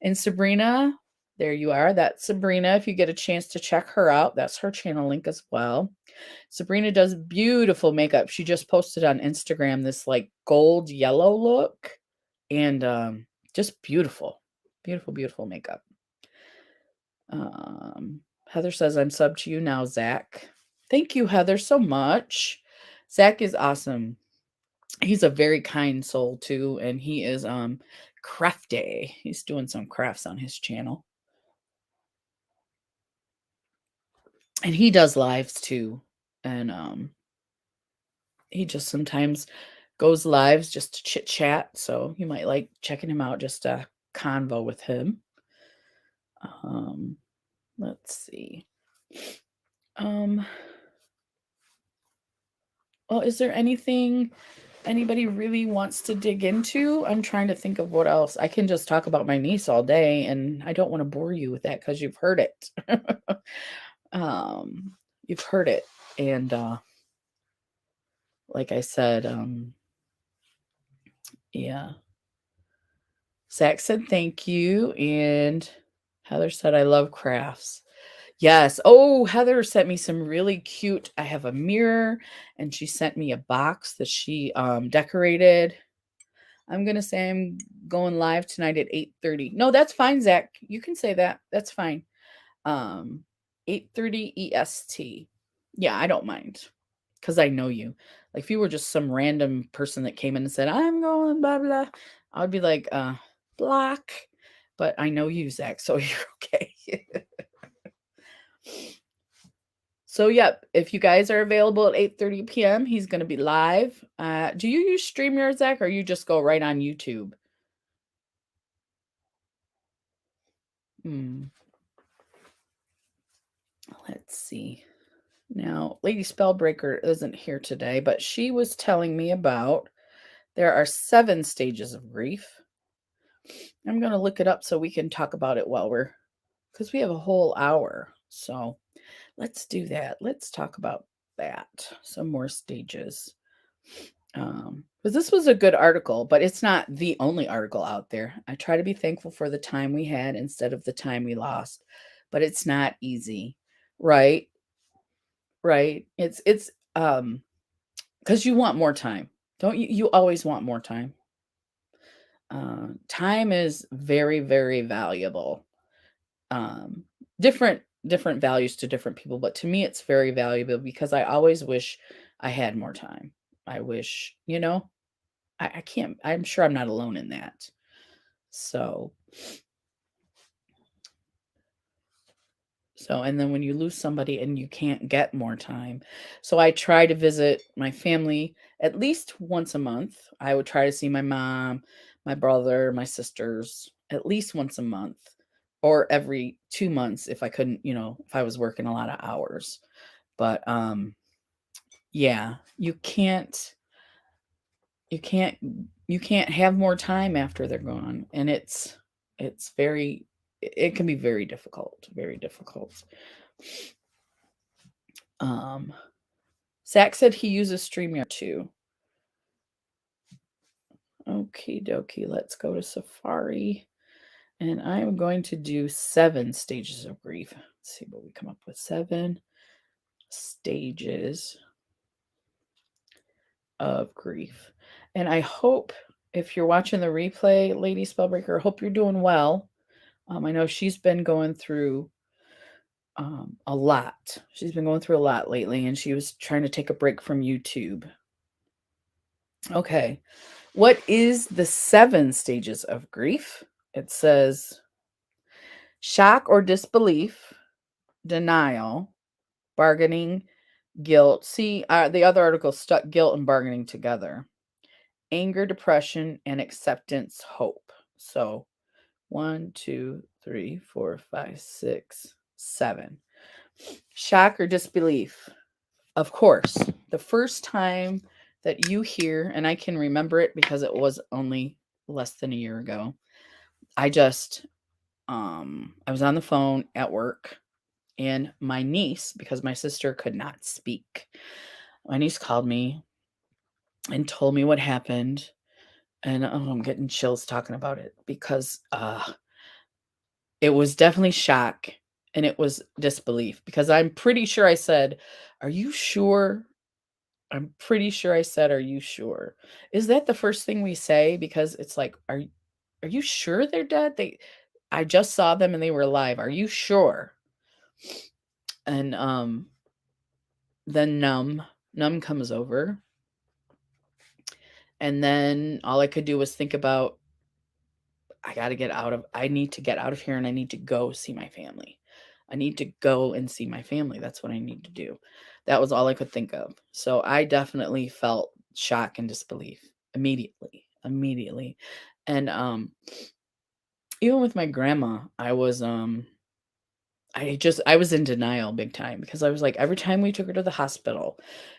and Sabrina, there you are. That's Sabrina. If you get a chance to check her out, that's her channel link as well. Sabrina does beautiful makeup. She just posted on Instagram this like gold yellow look, and just beautiful. Beautiful, beautiful makeup. Heather says, I'm sub to you now, Zach. Thank you, Heather, so much. Zach is awesome. He's a very kind soul too, and he is crafty. He's doing some crafts on his channel. And he does lives too. And he just sometimes goes lives just to chit chat. So you might like checking him out, just a convo with him. Let's see. Well, is there anything anybody really wants to dig into? I'm trying to think of what else. I can just talk about my niece all day, and I don't want to bore you with that because you've heard it. You've heard it. And like I said, yeah. Zach said thank you, and Heather said I love crafts. Yes. Oh, Heather sent me some really cute. I have a mirror, and she sent me a box that she decorated. I'm gonna say I'm going live tonight at 8:30. No, that's fine, Zach. You can say that. That's fine. 8:30 EST. Yeah, I don't mind. Because I know you. Like if you were just some random person that came in and said, I'm going blah blah, I would be like, block. But I know you, Zach, so you're okay. So, yep, if you guys are available at 8:30 p.m., he's going to be live. Do you use StreamYard, Zach, or you just go right on YouTube? Hmm. Let's see. Now, Lady Spellbreaker isn't here today, but she was telling me about there are 7 stages of grief. I'm going to look it up so we can talk about it because we have a whole hour. So let's do that. Let's talk about that. Some more stages. Because this was a good article, but it's not the only article out there. I try to be thankful for the time we had instead of the time we lost, but it's not easy, right? Right. Because you want more time, don't you? You always want more time. Time is very, very valuable. Um, different values to different people, but to me, it's very valuable because I always wish I had more time. I wish, I can't. I'm sure I'm not alone in that. So, and then when you lose somebody and you can't get more time. So I try to visit my family at least once a month. I would try to see my mom, my brother, my sisters at least once a month or every 2 months if I couldn't, if I was working a lot of hours. But yeah, you can't you can't have more time after they're gone, and it's very it can be very difficult, very difficult. Zach said he uses StreamYard too. Okie dokie, let's go to Safari. And I'm going to do 7 stages of grief. Let's see what we come up with. 7 stages of grief. And I hope if you're watching the replay, Lady Spellbreaker, I hope you're doing well. I know she's been going through a lot. She's been going through a lot lately, and she was trying to take a break from YouTube. Okay. What is the 7 stages of grief? It says shock or disbelief, denial, bargaining, guilt. See, the other article stuck guilt and bargaining together. Anger, depression, and acceptance, hope. So 1, 2, 3, 4, 5, 6, 7. Shock or disbelief. Of course, the first time that you hear, and I can remember it because it was only less than a year ago. I was on the phone at work, and my niece, because my sister could not speak, my niece called me and told me what happened. And I'm getting chills talking about it because it was definitely shock and it was disbelief, because I'm pretty sure I said, "Are you sure?" I'm pretty sure I said, "Are you sure?" Is that the first thing we say? Because it's like, are you sure they're dead? I just saw them and they were alive. Are you sure? And then numb comes over. And then all I could do was think about, I need to get out of here, and I need to go see my family. I need to go and see my family. That's what I need to do. That was all I could think of. So I definitely felt shock and disbelief immediately. And even with my grandma, I was in denial big time, because I was like, every time we took her to the hospital,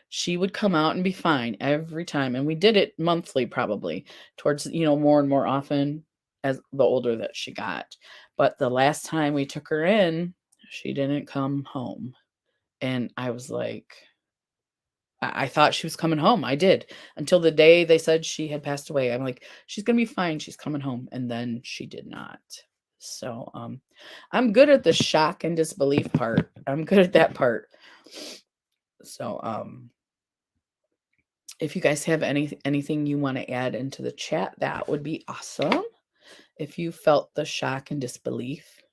she would come out and be fine every time. And we did it monthly, probably towards, more and more often as the older that she got. But the last time we took her in, she didn't come home. And I was like, I thought she was coming home. I did, until the day they said she had passed away. I'm like, she's going to be fine. She's coming home. And then she did not. So, I'm good at the shock and disbelief part. I'm good at that part. So, if you guys have anything you want to add into the chat, that would be awesome. If you felt the shock and disbelief,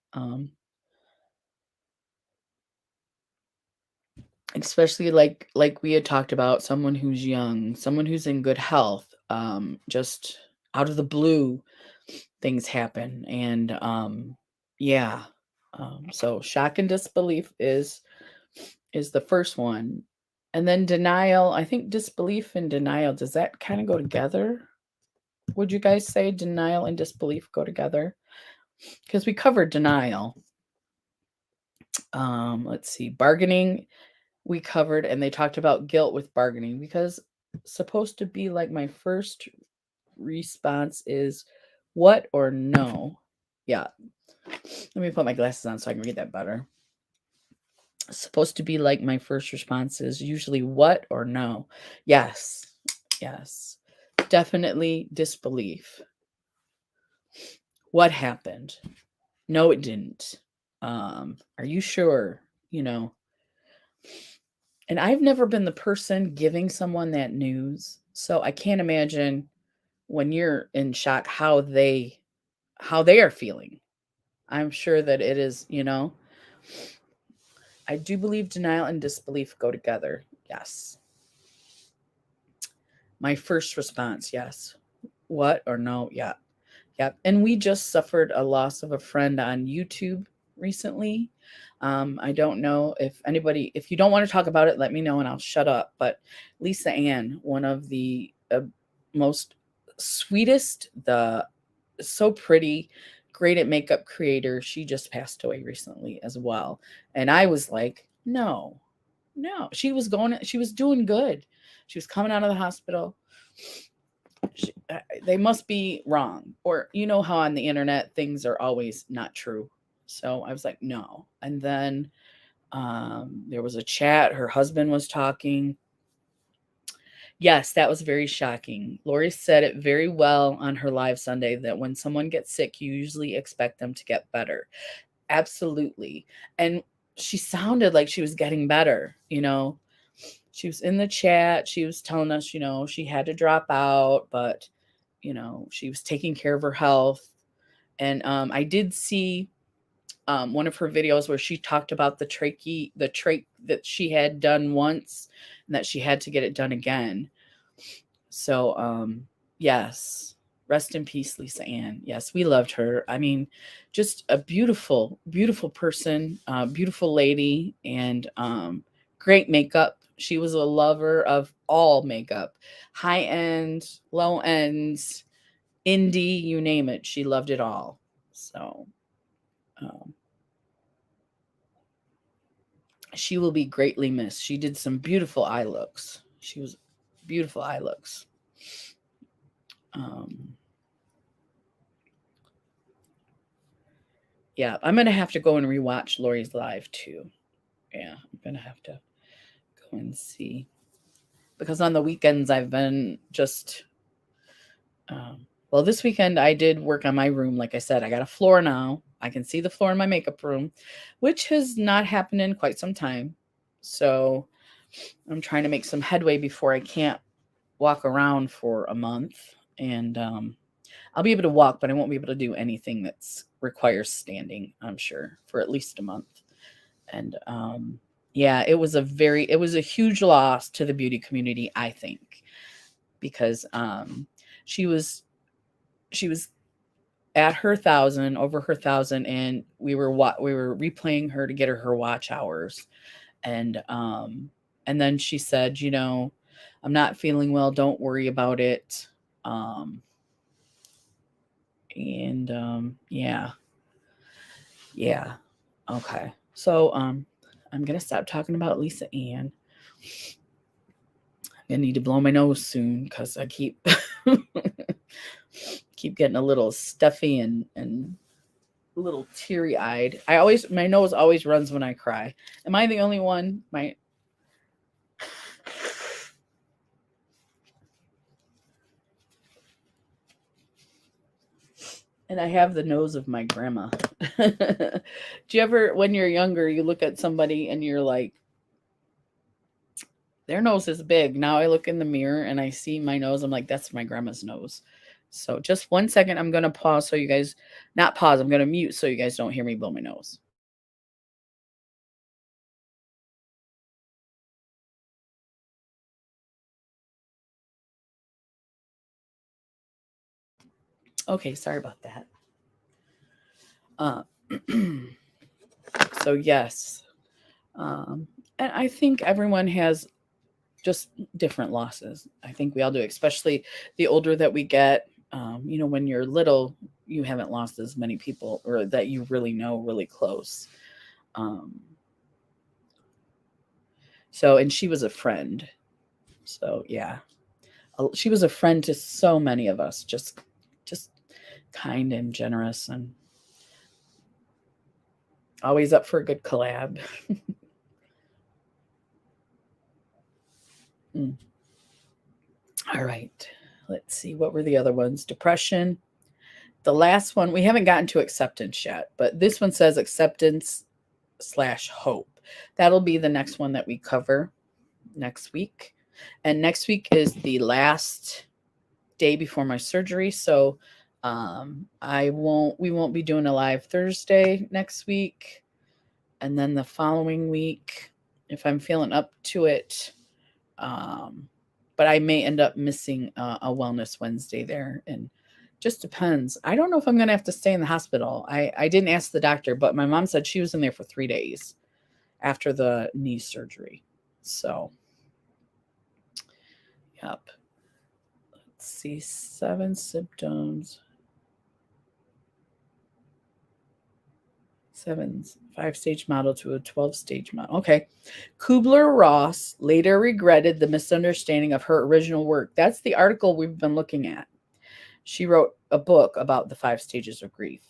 especially like we had talked about, someone who's young, someone who's in good health, just out of the blue, things happen. And yeah. So shock and disbelief is the first one. And then denial. I think disbelief and denial, does that kind of go together? Would you guys say denial and disbelief go together? Because we covered denial. Let's see. Bargaining, we covered, and they talked about guilt with bargaining, because supposed to be like my first response is what or no. Yeah. Let me put my glasses on so I can read that better. Supposed to be like my first response is usually what or no. Yes. Definitely disbelief. What happened? No, it didn't. Are you sure? And I've never been the person giving someone that news, so I can't imagine when you're in shock how they are feeling. I'm sure that it is, I do believe denial and disbelief go together. Yes. My first response, yes. What or no? Yeah. Yep. And we just suffered a loss of a friend on YouTube recently. I don't know if you don't want to talk about it, let me know and I'll shut up. But Lisa Ann, one of the most sweetest, so pretty, great at makeup creator, she just passed away recently as well. And I was like, no, she was doing good. She was coming out of the hospital. They must be wrong. Or how on the internet things are always not true. So I was like, no. And then there was a chat. Her husband was talking. Yes, that was very shocking. Lori said it very well on her live Sunday that when someone gets sick, you usually expect them to get better. Absolutely. And she sounded like she was getting better, you know. She was in the chat. She was telling us, you know, she had to drop out, but, you know, she was taking care of her health. And I did see one of her videos where she talked about the trach that she had done once and that she had to get it done again. So, yes, rest in peace, Lisa Ann. Yes, we loved her. I mean, just a beautiful, beautiful person, beautiful lady, and great makeup. She was a lover of all makeup, high end, low ends, indie, you name it. She loved it all. So, um, she will be greatly missed. She did some beautiful eye looks. She was beautiful eye looks. Um, Yeah, I'm gonna have to go and rewatch Lori's live too. Yeah, I'm gonna have to go and see because on the weekends I've been just well, this weekend I did work on my room. Like I said, I got a floor now. I can see the floor in my makeup room, which has not happened in quite some time. So I'm trying to make some headway before I can't walk around for a month. And I'll be able to walk, but I won't be able to do anything that's requires standing, I'm sure, for at least a month. And yeah, it was a huge loss to the beauty community, I think, because she was she was at her thousand, over her thousand, and we were replaying her to get her watch hours. And then she said, you know, I'm not feeling well, don't worry about it. Um and yeah. Yeah. Okay. So I'm gonna stop talking about Lisa Ann. I need to blow my nose soon because I keep keep getting a little stuffy and a little teary eyed. My nose always runs when I cry. Am I the only one? And I have the nose of my grandma. Do you ever, when you're younger, you look at somebody and you're like, their nose is big. Now I look in the mirror and I see my nose. I'm like, that's my grandma's nose. So just 1 second, I'm going to pause so you guys, not pause, I'm going to mute so you guys don't hear me blow my nose. Okay, sorry about that. So yes, and I think everyone has just different losses. I think we all do, especially the older that we get. You know, when you're little, you haven't lost as many people or that you really know really close. Um, so, and she was a friend. So yeah, she was a friend to so many of us. Just kind and generous and always up for a good collab. Mm. All right. Let's see. What were the other ones? Depression. The last one, we haven't gotten to acceptance yet, but this one says acceptance/hope. That'll be the next one that we cover next week. And next week is the last day before my surgery. So we won't be doing a live Thursday next week. And then the following week, if I'm feeling up to it, but I may end up missing a Wellness Wednesday there, and just depends. I don't know if I'm going to have to stay in the hospital. I didn't ask the doctor, but my mom said she was in there for 3 days after the knee surgery. So, yep. Let's see, 7 symptoms. 5-stage model to a 12-stage model. Okay. Kubler-Ross later regretted the misunderstanding of her original work. That's the article we've been looking at. She wrote a book about the 5 stages of grief.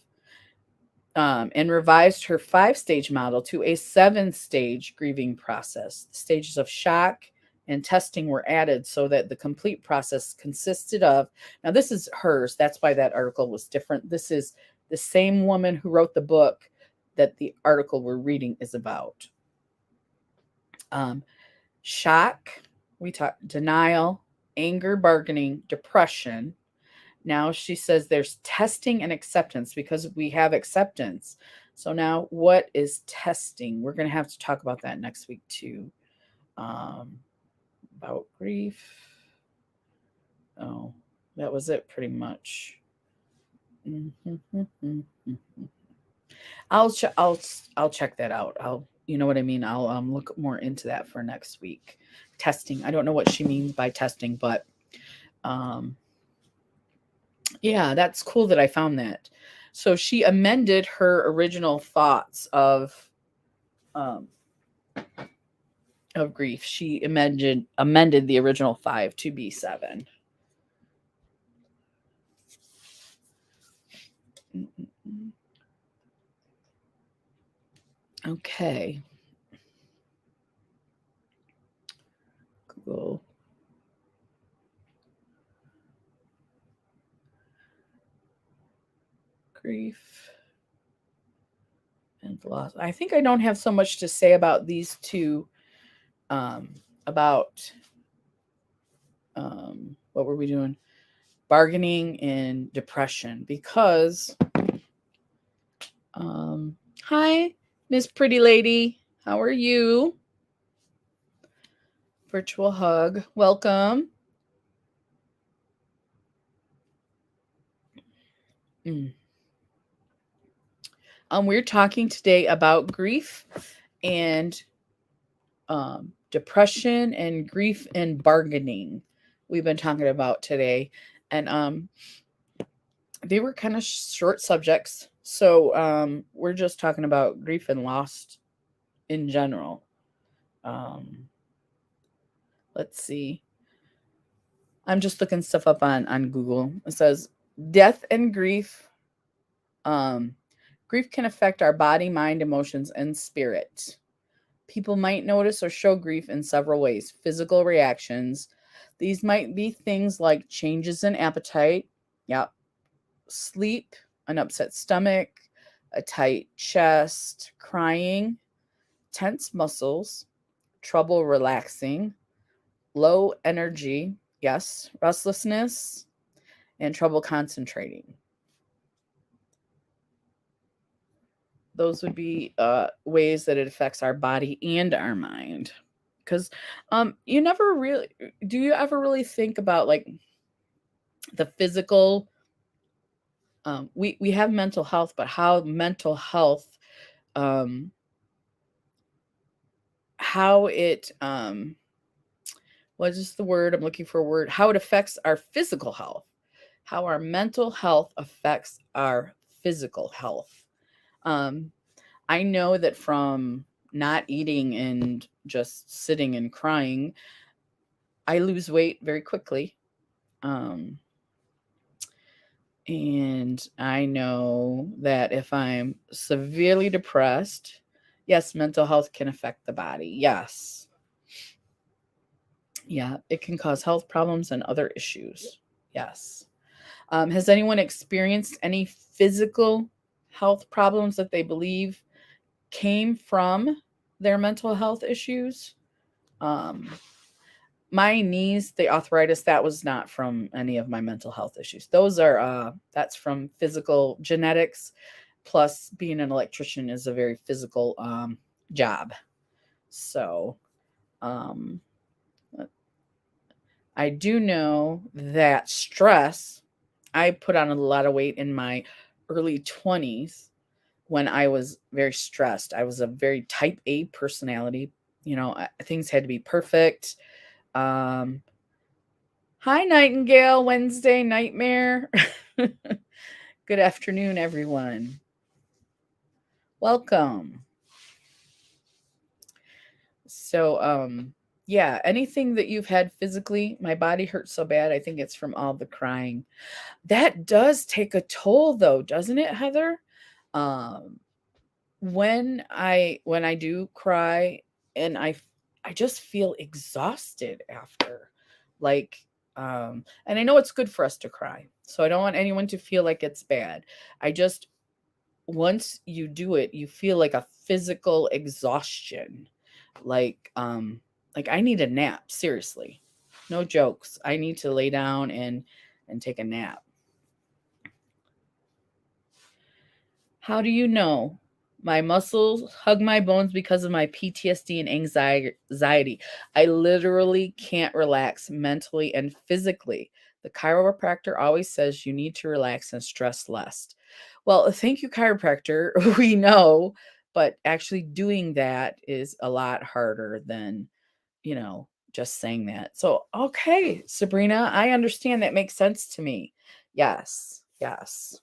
and revised her 5-stage model to a 7-stage grieving process. The stages of shock and testing were added so that the complete process consisted of, now this is hers, that's why that article was different. This is the same woman who wrote the book that the article we're reading is about. Shock, we talk denial, anger, bargaining, depression. Now she says there's testing and acceptance because we have acceptance. So now what is testing? We're going to have to talk about that next week too. About grief. Oh, that was it pretty much. I'll check that out. You know what I mean? I'll look more into that for next week. Testing. I don't know what she means by testing, but yeah, that's cool that I found that. So she amended her original thoughts of grief. She amended the original 5 to be 7. Okay. Google. Grief and loss. I think I don't have so much to say about these two. About what were we doing? Bargaining and depression, because hi, Miss Pretty Lady. How are you? Virtual hug. Welcome. We're talking today about grief and depression and grief and bargaining. We've been talking about today, and they were kind of short subjects. So we're just talking about grief and loss in general. Let's see. I'm just looking stuff up on Google. It says death and grief. Grief can affect our body, mind, emotions, and spirit. People might notice or show grief in several ways. Physical reactions. These might be things like changes in appetite. Yep. Sleep, an upset stomach, a tight chest, crying, tense muscles, trouble relaxing, low energy, yes, restlessness, and trouble concentrating. Those would be ways that it affects our body and our mind. Because you never really, do you ever really think about like the physical, we have mental health, but how mental health, how it, what is the word? I'm looking for a word. How it affects our physical health, how our mental health affects our physical health. I know that from not eating and just sitting and crying, I lose weight very quickly. And I know that if I'm severely depressed, yes, mental health can affect the body. Yes. Yeah, it can cause health problems and other issues. Yes. Has anyone experienced any physical health problems that they believe came from their mental health issues? My knees, the arthritis, that was not from any of my mental health issues. Those are that's from physical genetics. Plus, being an electrician is a very physical job. So, I do know that stress, I put on a lot of weight in my early 20s when I was very stressed. I was a very type A personality. You know, things had to be perfect. Hi, Nightingale, Wednesday Nightmare. Good afternoon, everyone. Welcome. So, yeah, anything that you've had physically, my body hurts so bad, I think it's from all the crying. That does take a toll, though, doesn't it, Heather? Um, when I do cry and I just feel exhausted after. Like, and I know it's good for us to cry. So I don't want anyone to feel like it's bad. I just once you do it, you feel like a physical exhaustion. Like like I need a nap, seriously. No jokes. I need to lay down and take a nap. How do you know? My muscles hug my bones because of my PTSD and anxiety. I literally can't relax mentally and physically. The chiropractor always says you need to relax and stress less. Well, thank you, chiropractor. We know, but actually doing that is a lot harder than, just saying that. So, okay, Sabrina, I understand. That makes sense to me. Yes, yes.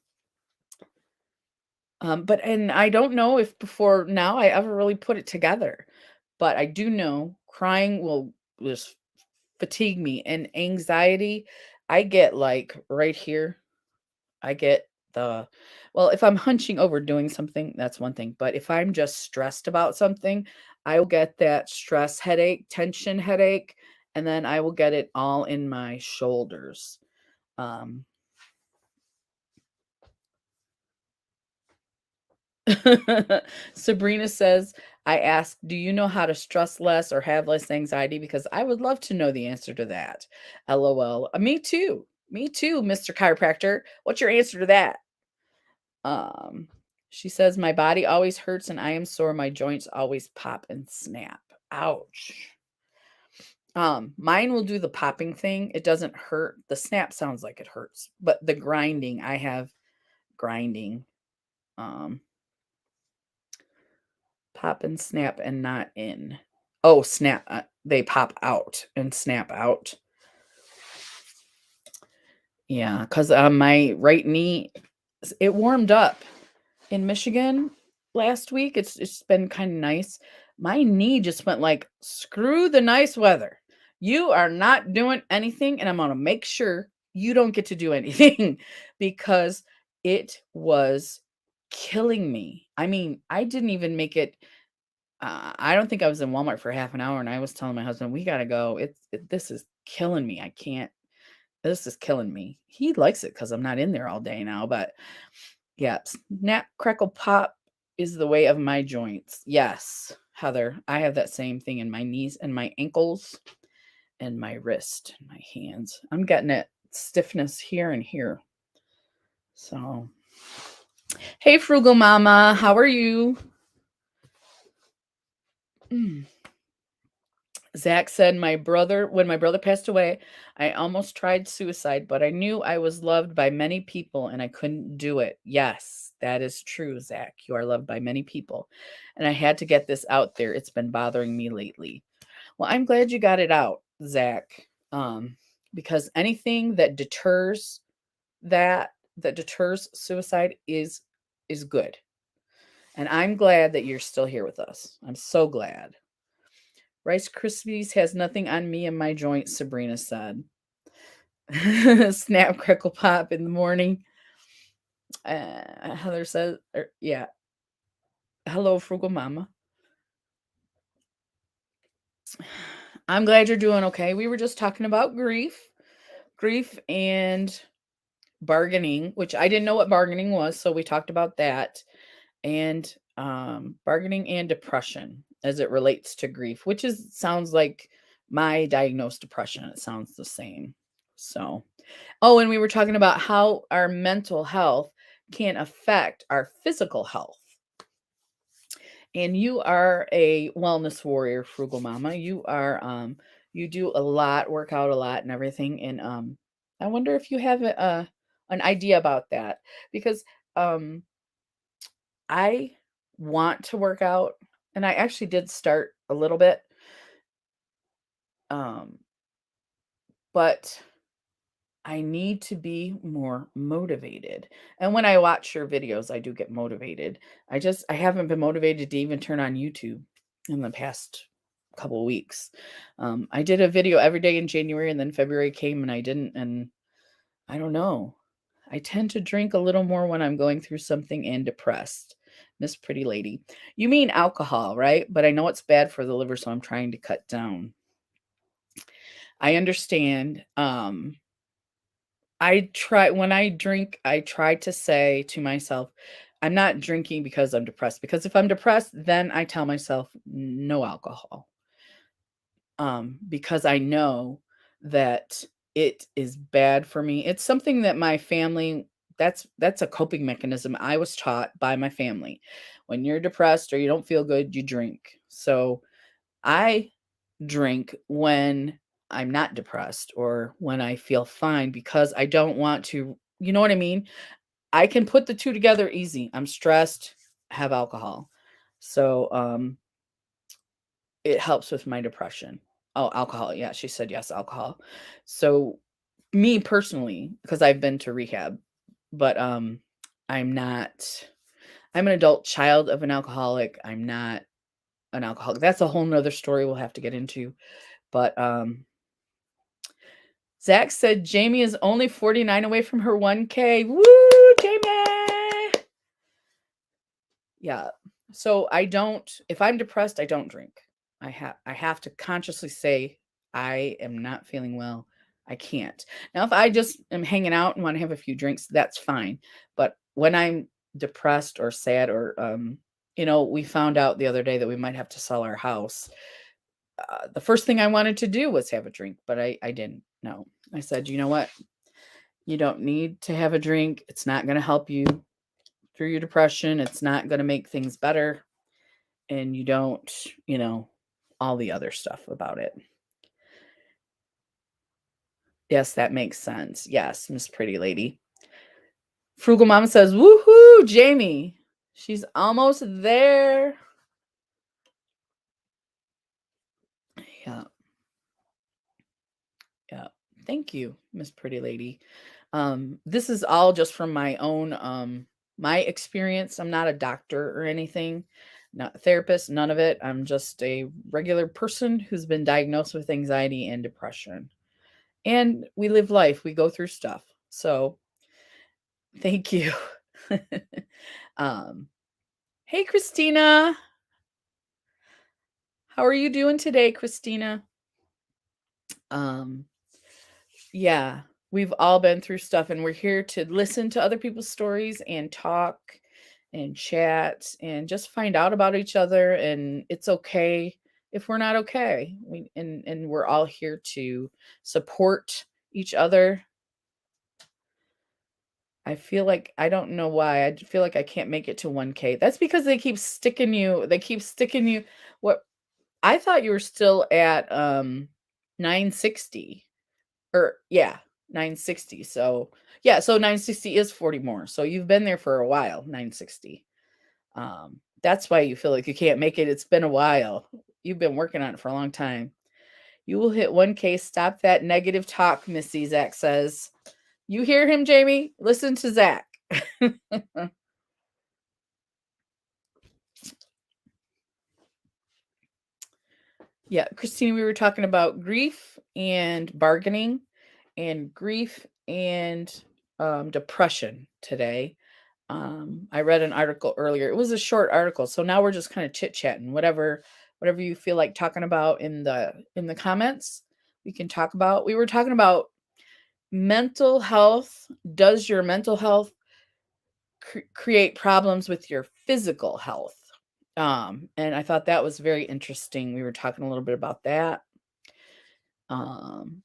But and I don't know if before now I ever really put it together, but I do know crying will just fatigue me and anxiety. I get like right here. I get the well, if I'm hunching over doing something, that's one thing. But if I'm just stressed about something, I will get that stress headache, tension headache, and then I will get it all in my shoulders. Um, Sabrina says, I ask, do you know how to stress less or have less anxiety? Because I would love to know the answer to that. LOL. Me too. Me too, Mr. Chiropractor. What's your answer to that? Um, she says, my body always hurts and I am sore. My joints always pop and snap. Ouch. Mine will do the popping thing. It doesn't hurt. The snap sounds like it hurts, but the grinding, I have grinding. Um, Pop and snap and not in. Oh, snap. They pop out and snap out. Yeah, because my right knee, it warmed up in Michigan last week. It's been kind of nice. My knee just went like, screw the nice weather. You are not doing anything, and I'm gonna make sure you don't get to do anything because it was killing me. I mean, I didn't even make it. I don't think I was in Walmart for half an hour, and I was telling my husband, "We gotta go. This is killing me. I can't. This is killing me." He likes it because I'm not in there all day now, but yeah, snap, crackle, pop is the way of my joints. Yes, Heather, I have that same thing in my knees and my ankles and my wrist and my hands. I'm getting it stiffness here and here. So, hey, Frugal Mama, how are you? Mm. Zach said, when my brother passed away, I almost tried suicide, but I knew I was loved by many people and I couldn't do it. Yes, that is true, Zach. You are loved by many people. And I had to get this out there. It's been bothering me lately. Well, I'm glad you got it out, Zach. Because anything that deters suicide is good. And I'm glad that you're still here with us. I'm so glad. Rice Krispies has nothing on me and my joints, Sabrina said. Snap, crackle, pop in the morning. Heather says, yeah. Hello, Frugal Mama. I'm glad you're doing okay. We were just talking about grief and bargaining, which I didn't know what bargaining was. So we talked about that and bargaining and depression as it relates to grief, which sounds like my diagnosed depression. It sounds the same. So, oh, and we were talking about how our mental health can affect our physical health. And you are a wellness warrior, Frugal Mama. You are you do a lot, work out a lot and everything. And I wonder if you have an idea about that because um I want to work out and I actually did start a little bit. Um but I need to be more motivated. And when I watch your videos, I do get motivated. I haven't been motivated to even turn on YouTube in the past couple of weeks. I did a video every day in January and then February came and I didn't. And I don't know. I tend to drink a little more when I'm going through something and depressed. Miss Pretty Lady. You mean alcohol, right? But I know it's bad for the liver, so I'm trying to cut down. I understand. When I drink, I try to say to myself, I'm not drinking because I'm depressed. Because if I'm depressed, then I tell myself no alcohol. Because I know that it is bad for me. It's something that my family that's a coping mechanism I was taught by my family. When you're depressed or you don't feel good, you drink. So I drink when I'm not depressed or when I feel fine because I don't want to, you know what I mean? I can put the two together easy. I'm stressed, have alcohol. So it helps with my depression. Oh, alcohol. Yeah, she said yes, alcohol. So me personally, because I've been to rehab, but I'm not I'm an adult child of an alcoholic. I'm not an alcoholic. That's a whole nother story we'll have to get into. But Zach said Jamie is only 49 away from her 1K. Woo, Jamie! Yeah. So if I'm depressed, I don't drink. I have to consciously say I am not feeling well. I can't. Now if I just am hanging out and want to have a few drinks, that's fine. But when I'm depressed or sad or we found out the other day that we might have to sell our house. The first thing I wanted to do was have a drink, but I didn't. No. I said, "You know what? You don't need to have a drink. It's not going to help you through your depression. It's not going to make things better. And you don't, all the other stuff about it." Yes, that makes sense. Yes, Miss Pretty Lady. Frugal Mom says, "Woohoo, Jamie. She's almost there." Yeah. Yeah. Thank you, Miss Pretty Lady. This is all just from my own my experience. I'm not a doctor or anything, not a therapist, none of it. I'm just a regular person who's been diagnosed with anxiety and depression. And we live life, we go through stuff. So, thank you. um Hey Christina, how are you doing today, Christina? Um Yeah, we've all been through stuff, and we're here to listen to other people's stories and talk and chat and just find out about each other. And it's okay if we're not okay. And we're all here to support each other. I feel like I don't know why. I feel like I can't make it to 1K. That's because they keep sticking you. They keep sticking you. What I thought you were still at 960. Or yeah, 960. So, yeah, so 960 is 40 more. So you've been there for a while, 960. That's why you feel like you can't make it. It's been a while. You've been working on it for a long time. You will hit 1K. Stop that negative talk, Missy, Zach says. You hear him, Jamie? Listen to Zach. Yeah, Christine, we were talking about grief and bargaining and grief and depression today. I read an article earlier. It was a short article, so now we're just kind of chit-chatting. Whatever you feel like talking about in the comments, we can talk about. We were talking about mental health. Does your mental health create problems with your physical health? And I thought that was very interesting. We were talking a little bit about that. Um,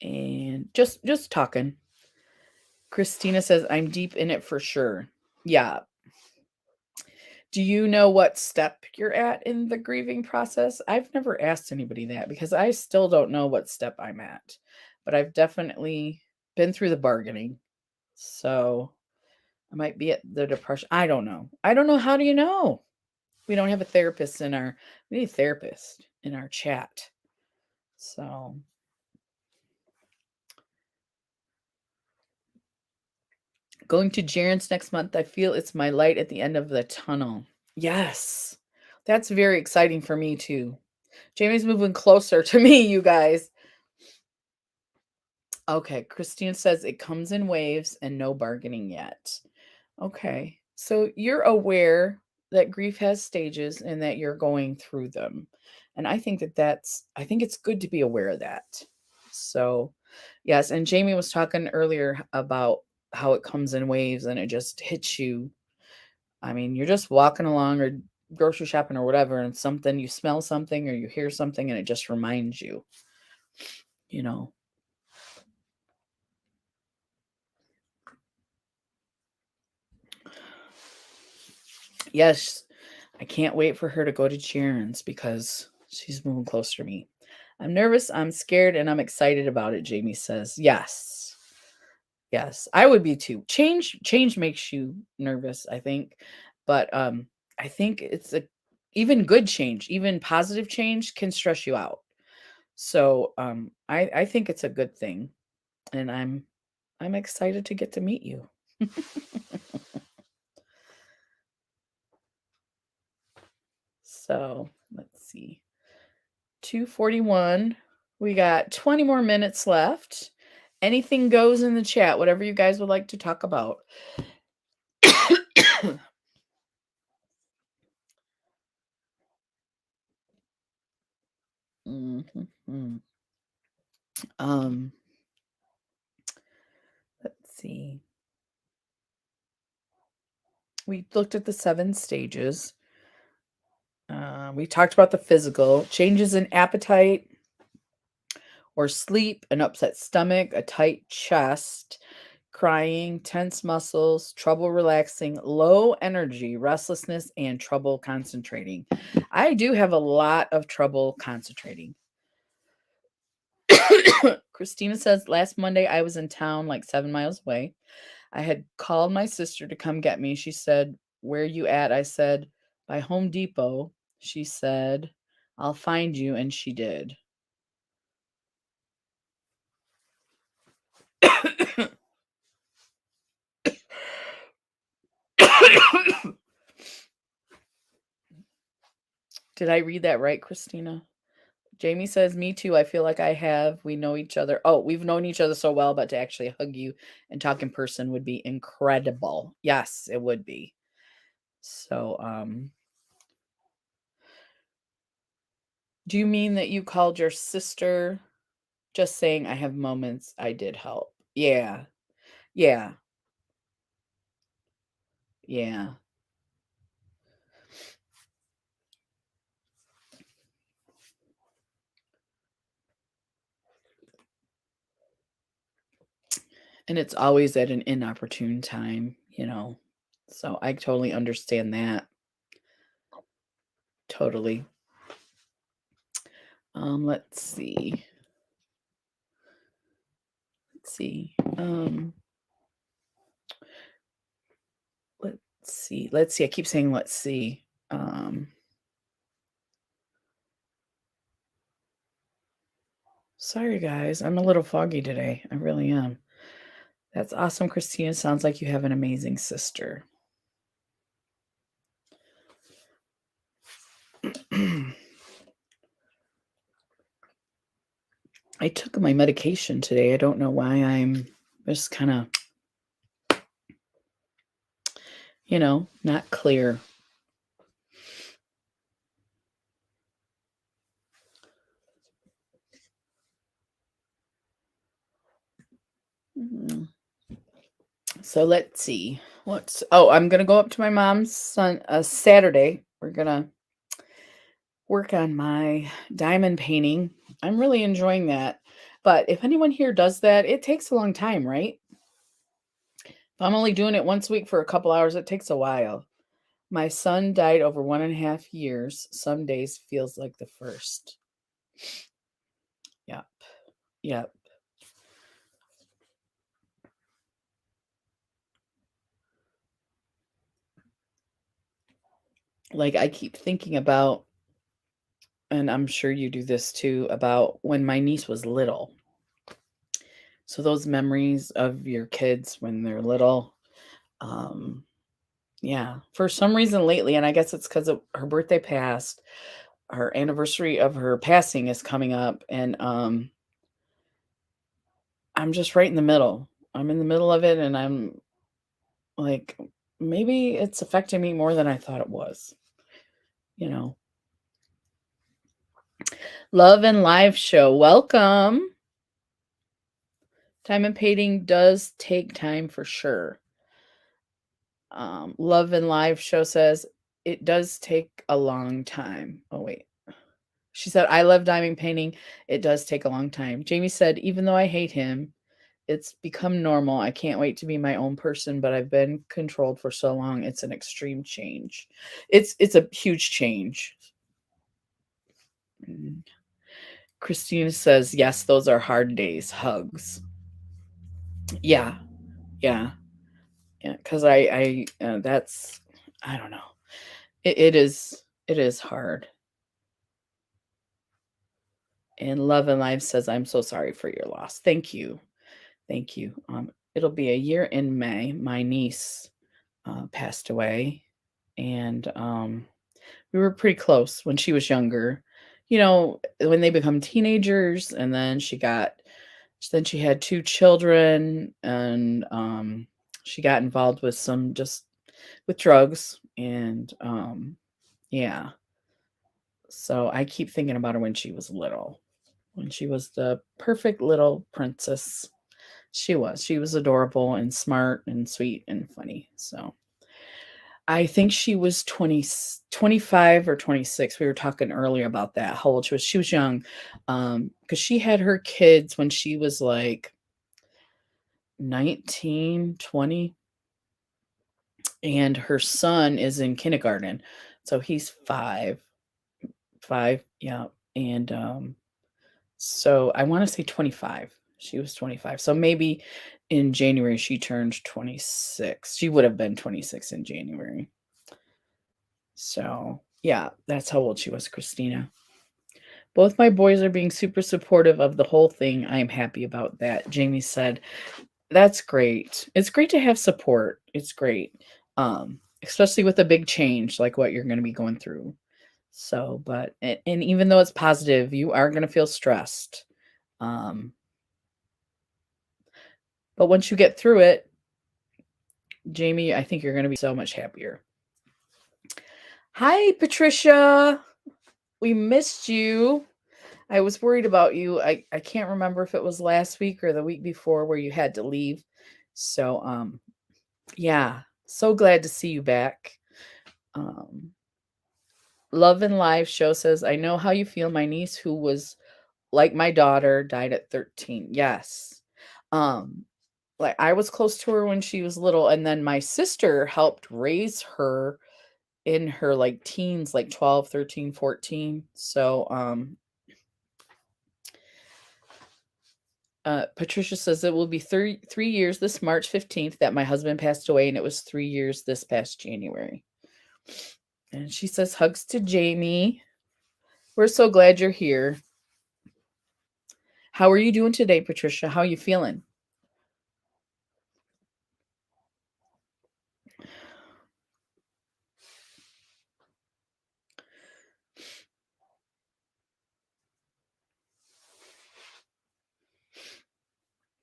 and just talking. Christina says, "I'm deep in it for sure." Yeah. Do you know what step you're at in the grieving process? I've never asked anybody that because I still don't know what step I'm at, but I've definitely been through the bargaining. So I might be at the depression. I don't know. I don't know. How do you know? We don't have a therapist we need a therapist in our chat. So going to Jaren's next month, I feel it's my light at the end of the tunnel. Yes. That's very exciting for me too. Jamie's moving closer to me, you guys. Okay, Christina says it comes in waves and no bargaining yet. Okay. So you're aware that grief has stages and that you're going through them. And I think I think it's good to be aware of that. So, yes. And Jamie was talking earlier about how it comes in waves and it just hits you. I mean, you're just walking along or grocery shopping or whatever, and something, you smell something or you hear something, and it just reminds you, you know. Yes, I can't wait for her to go to Sharon's because she's moving closer to me. I'm nervous, I'm scared, and I'm excited about it, Jamie says. Yes. Yes, I would be too. Change makes you nervous, I think. But I think it's a even good change, even positive change can stress you out. So I think it's a good thing. And I'm excited to get to meet you. So let's see. 2:41. We got 20 more minutes left. Anything goes in the chat, whatever you guys would like to talk about. Mhm. Um, let's see. We looked at the 7 stages. We talked about the physical changes in appetite or sleep, an upset stomach, a tight chest, crying, tense muscles, trouble relaxing, low energy, restlessness, and trouble concentrating. I do have a lot of trouble concentrating. Christina says last Monday I was in town like 7 miles away. I had called my sister to come get me. She said, "Where you at?" I said, "By Home Depot." She said, "I'll find you," and she did. Did I read that right, Christina? Jamie says, "Me too. I feel like I have. We know each other. Oh, we've known each other so well, but to actually hug you and talk in person would be incredible." Yes, it would be. So, do you mean that you called your sister? Just saying, I have moments I did help. Yeah. Yeah. Yeah. And it's always at an inopportune time, you know. So I totally understand that. Totally. Let's see. Let's see. Let's see. Let's see. I keep saying let's see. Sorry guys. I'm a little foggy today. I really am. That's awesome, Christina. Sounds like you have an amazing sister. I took my medication today. I don't know why I'm just kind of, not clear. Mm. So let's see. I'm gonna go up to my mom's son Saturday. We're gonna work on my diamond painting. I'm really enjoying that. But if anyone here does that, it takes a long time, right? If I'm only doing it once a week for a couple hours, it takes a while. My son died over 1.5 years. Some days feels like the first. Yep. Yep. Like I keep thinking about, and I'm sure you do this too, about when my niece was little. So those memories of your kids when they're little, um, yeah, for some reason lately, and I guess it's because her birthday passed, her anniversary of her passing is coming up, and I'm just right in the middle. I'm in the middle of it, and I'm like, maybe it's affecting me more than I thought it was. You know, Love and Live Show. Welcome. Time and painting does take time for sure. Love and Live Show says it does take a long time. Oh, wait. She said, I love diamond painting. It does take a long time. Jamie said, even though I hate him, it's become normal. I can't wait to be my own person, but I've been controlled for so long. It's an extreme change. It's a huge change. Mm. Christina says, yes, those are hard days. Hugs. Yeah. Yeah. Yeah. Cause that's, I don't know. It is hard. And Love and Life says, I'm so sorry for your loss. Thank you. Thank you. It'll be a year in May. My niece passed away, and we were pretty close when she was younger. You know, when they become teenagers, and then she had 2 children, and she got involved with with drugs, and yeah. So I keep thinking about her when she was little, when she was the perfect little princess. She was adorable and smart and sweet and funny. So I think she was 25 or 26. We were talking earlier about that, how old she was. She was young, because she had her kids when she was like 19, 20, and her son is in kindergarten. So he's 5. 5, yeah, and, so I wanna say 25. She was 25. So maybe in January, she turned 26. She would have been 26 in January. So, yeah, that's how old she was, Christina. Both my boys are being super supportive of the whole thing. I am happy about that. Jamie said, "That's great. It's great to have support. It's great. Especially with a big change like what you're going to be going through." So, and even though it's positive, you are going to feel stressed. Um, but once you get through it, Jamie, I think you're going to be so much happier. Hi, Patricia. We missed you. I was worried about you. I can't remember if it was last week or the week before where you had to leave. So, yeah, so glad to see you back. Um, Love and Live Show says, I know how you feel. My niece, who was like my daughter, died at 13. Yes. Um, like I was close to her when she was little, and then my sister helped raise her in her like teens, like 12, 13, 14. So, Patricia says it will be 3 years this March 15th that my husband passed away, and it was 3 years this past January. And she says, hugs to Jamie. We're so glad you're here. How are you doing today, Patricia? How are you feeling?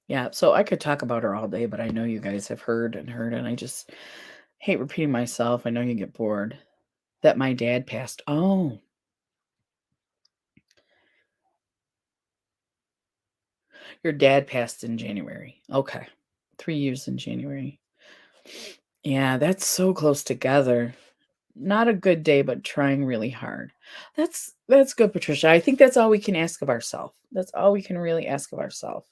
Yeah, so I could talk about her all day, but I know you guys have heard, and I just hate repeating myself. I know you get bored. That my dad passed. Oh, your dad passed in January. Okay. 3 years in January. Yeah, that's so close together. Not a good day, but trying really hard. That's good, Patricia. I think that's all we can ask of ourselves. That's all we can really ask of ourselves.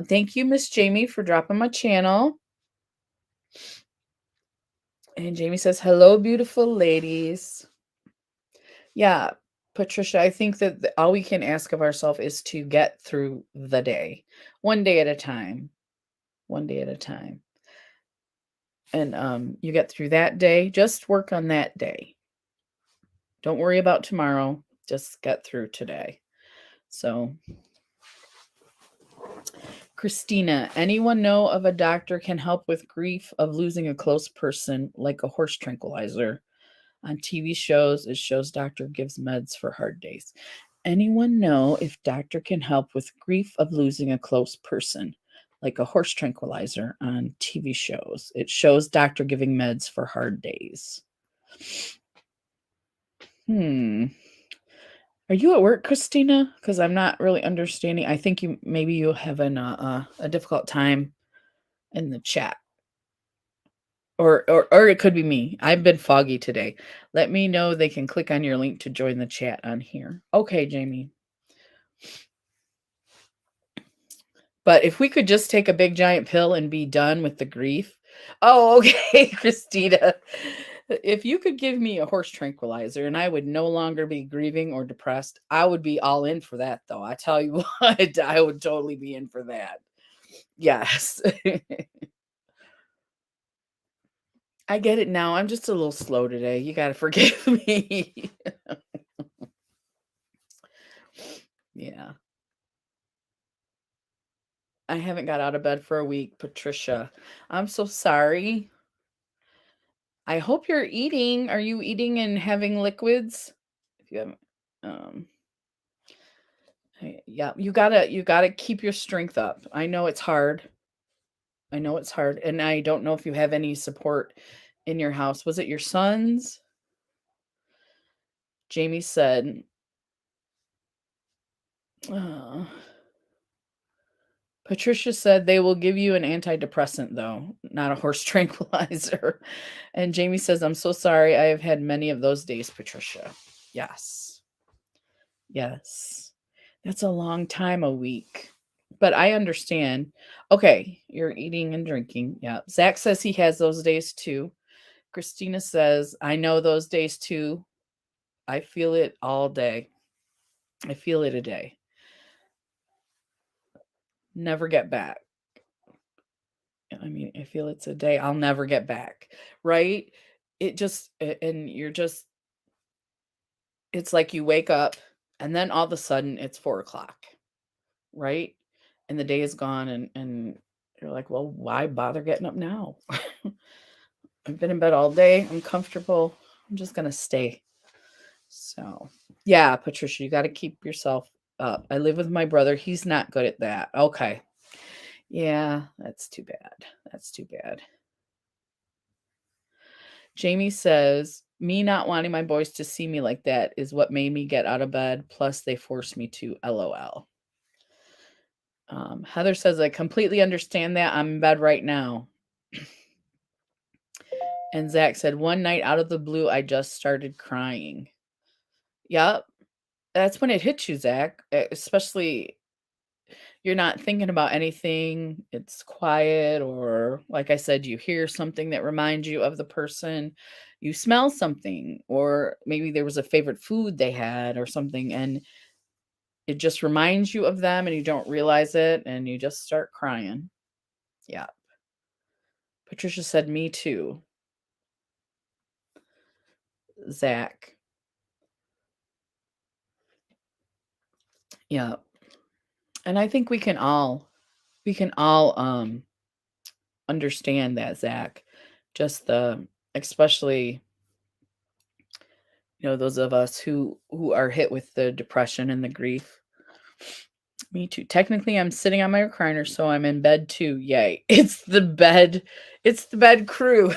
Thank you, Miss Jamie, for dropping my channel. And Jamie says, hello, beautiful ladies. Yeah, Patricia, I think that all we can ask of ourselves is to get through the day, one day at a time, one day at a time. And you get through that day, just work on that day. Don't worry about tomorrow, just get through today. So, Christina, anyone know of a doctor can help with grief of losing a close person, like a horse tranquilizer? On TV shows, it shows doctor gives meds for hard days. anyone know if doctor can help with grief of losing a close person, like a horse tranquilizer on TV shows? It shows doctor giving meds for hard days. Are you at work, Christina? Because I'm not really understanding. I think maybe you having a difficult time in the chat. Or it could be me. I've been foggy today. Let me know they can click on your link to join the chat on here. Okay, Jamie. But if we could just take a big giant pill and be done with the grief. Oh, okay, Christina. If you could give me a horse tranquilizer and I would no longer be grieving or depressed, I would be all in for that, though. I tell you what, I would totally be in for that. Yes. I get it now. I'm just a little slow today. You got to forgive me. Yeah. I haven't got out of bed for a week, Patricia. I'm so sorry. I hope you're eating. Are you eating and having liquids? If you haven't, um, yeah, you gotta keep your strength up. I know it's hard. I know it's hard, and I don't know if you have any support in your house. Was it your sons? Jamie said, uh, Patricia said they will give you an antidepressant, though, not a horse tranquilizer. And Jamie says, I'm so sorry. I have had many of those days, Patricia. Yes. Yes. That's a long time a week. But I understand. Okay, you're eating and drinking. Yeah. Zach says he has those days too. Christina says, I know those days too. I feel it all day. I feel it a day. Never get back. I mean, I feel it's a day I'll never get back. Right? It just, and you're just, it's like you wake up and then all of a sudden it's 4 o'clock. Right? And the day is gone and you're like, well, why bother getting up now? I've been in bed all day. I'm comfortable. I'm just gonna stay. So yeah, Patricia, you gotta keep yourself up. I live with my brother. He's not good at that. Okay. Yeah, that's too bad. That's too bad. Jamie says, me not wanting my boys to see me like that is what made me get out of bed. Plus, they forced me to. LOL. Heather says, I completely understand that. I'm in bed right now. And Zach said, one night out of the blue, I just started crying. Yep. That's when it hits you, Zach. Especially you're not thinking about anything. It's quiet, or like I said, you hear something that reminds you of the person. You smell something, or maybe there was a favorite food they had or something, and it just reminds you of them and you don't realize it and you just start crying. Yeah. Patricia said, me too. Zach. Yeah. And I think we can all understand that, Zach. Just especially, those of us who are hit with the depression and the grief. Me too. Technically, I'm sitting on my recliner, so I'm in bed too. Yay. It's the bed. It's the bed crew.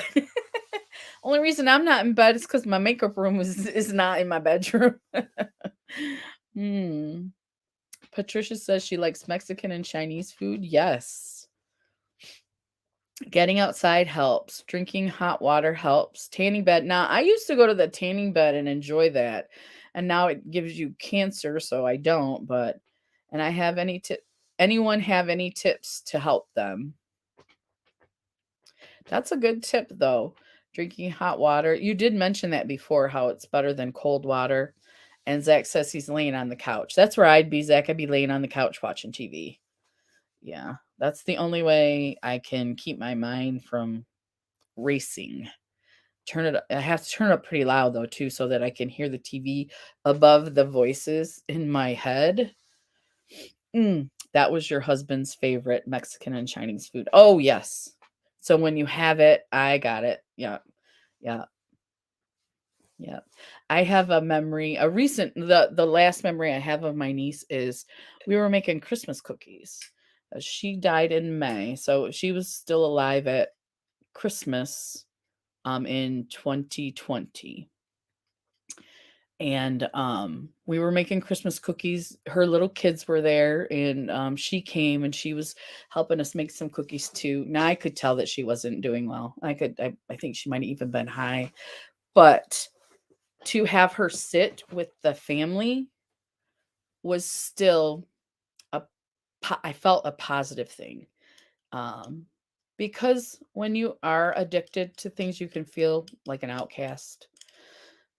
Only reason I'm not in bed is because my makeup room is not in my bedroom. Hmm. Patricia says she likes Mexican and Chinese food. Yes. Getting outside helps. Drinking hot water helps. Tanning bed. Now, I used to go to the tanning bed and enjoy that. And now it gives you cancer, so I don't. And I have anyone have any tips to help them? That's a good tip, though. Drinking hot water. You did mention that before, how it's better than cold water. And Zach says he's laying on the couch. That's where I'd be, Zach. I'd be laying on the couch watching TV. Yeah, that's the only way I can keep my mind from racing. I have to turn it up pretty loud, though, too, so that I can hear the TV above the voices in my head. That was your husband's favorite Mexican and Chinese food. Oh, yes. So when you have it, I got it. Yeah. Yeah. Yep. I have a memory, a recent the last memory I have of my niece is we were making Christmas cookies. She died in May, so she was still alive at Christmas in 2020. And we were making Christmas cookies. Her little kids were there, and she came and she was helping us make some cookies too. Now I could tell that she wasn't doing well. I think she might have even been high, but to have her sit with the family was still a I felt a positive thing. Um, because when you are addicted to things, you can feel like an outcast.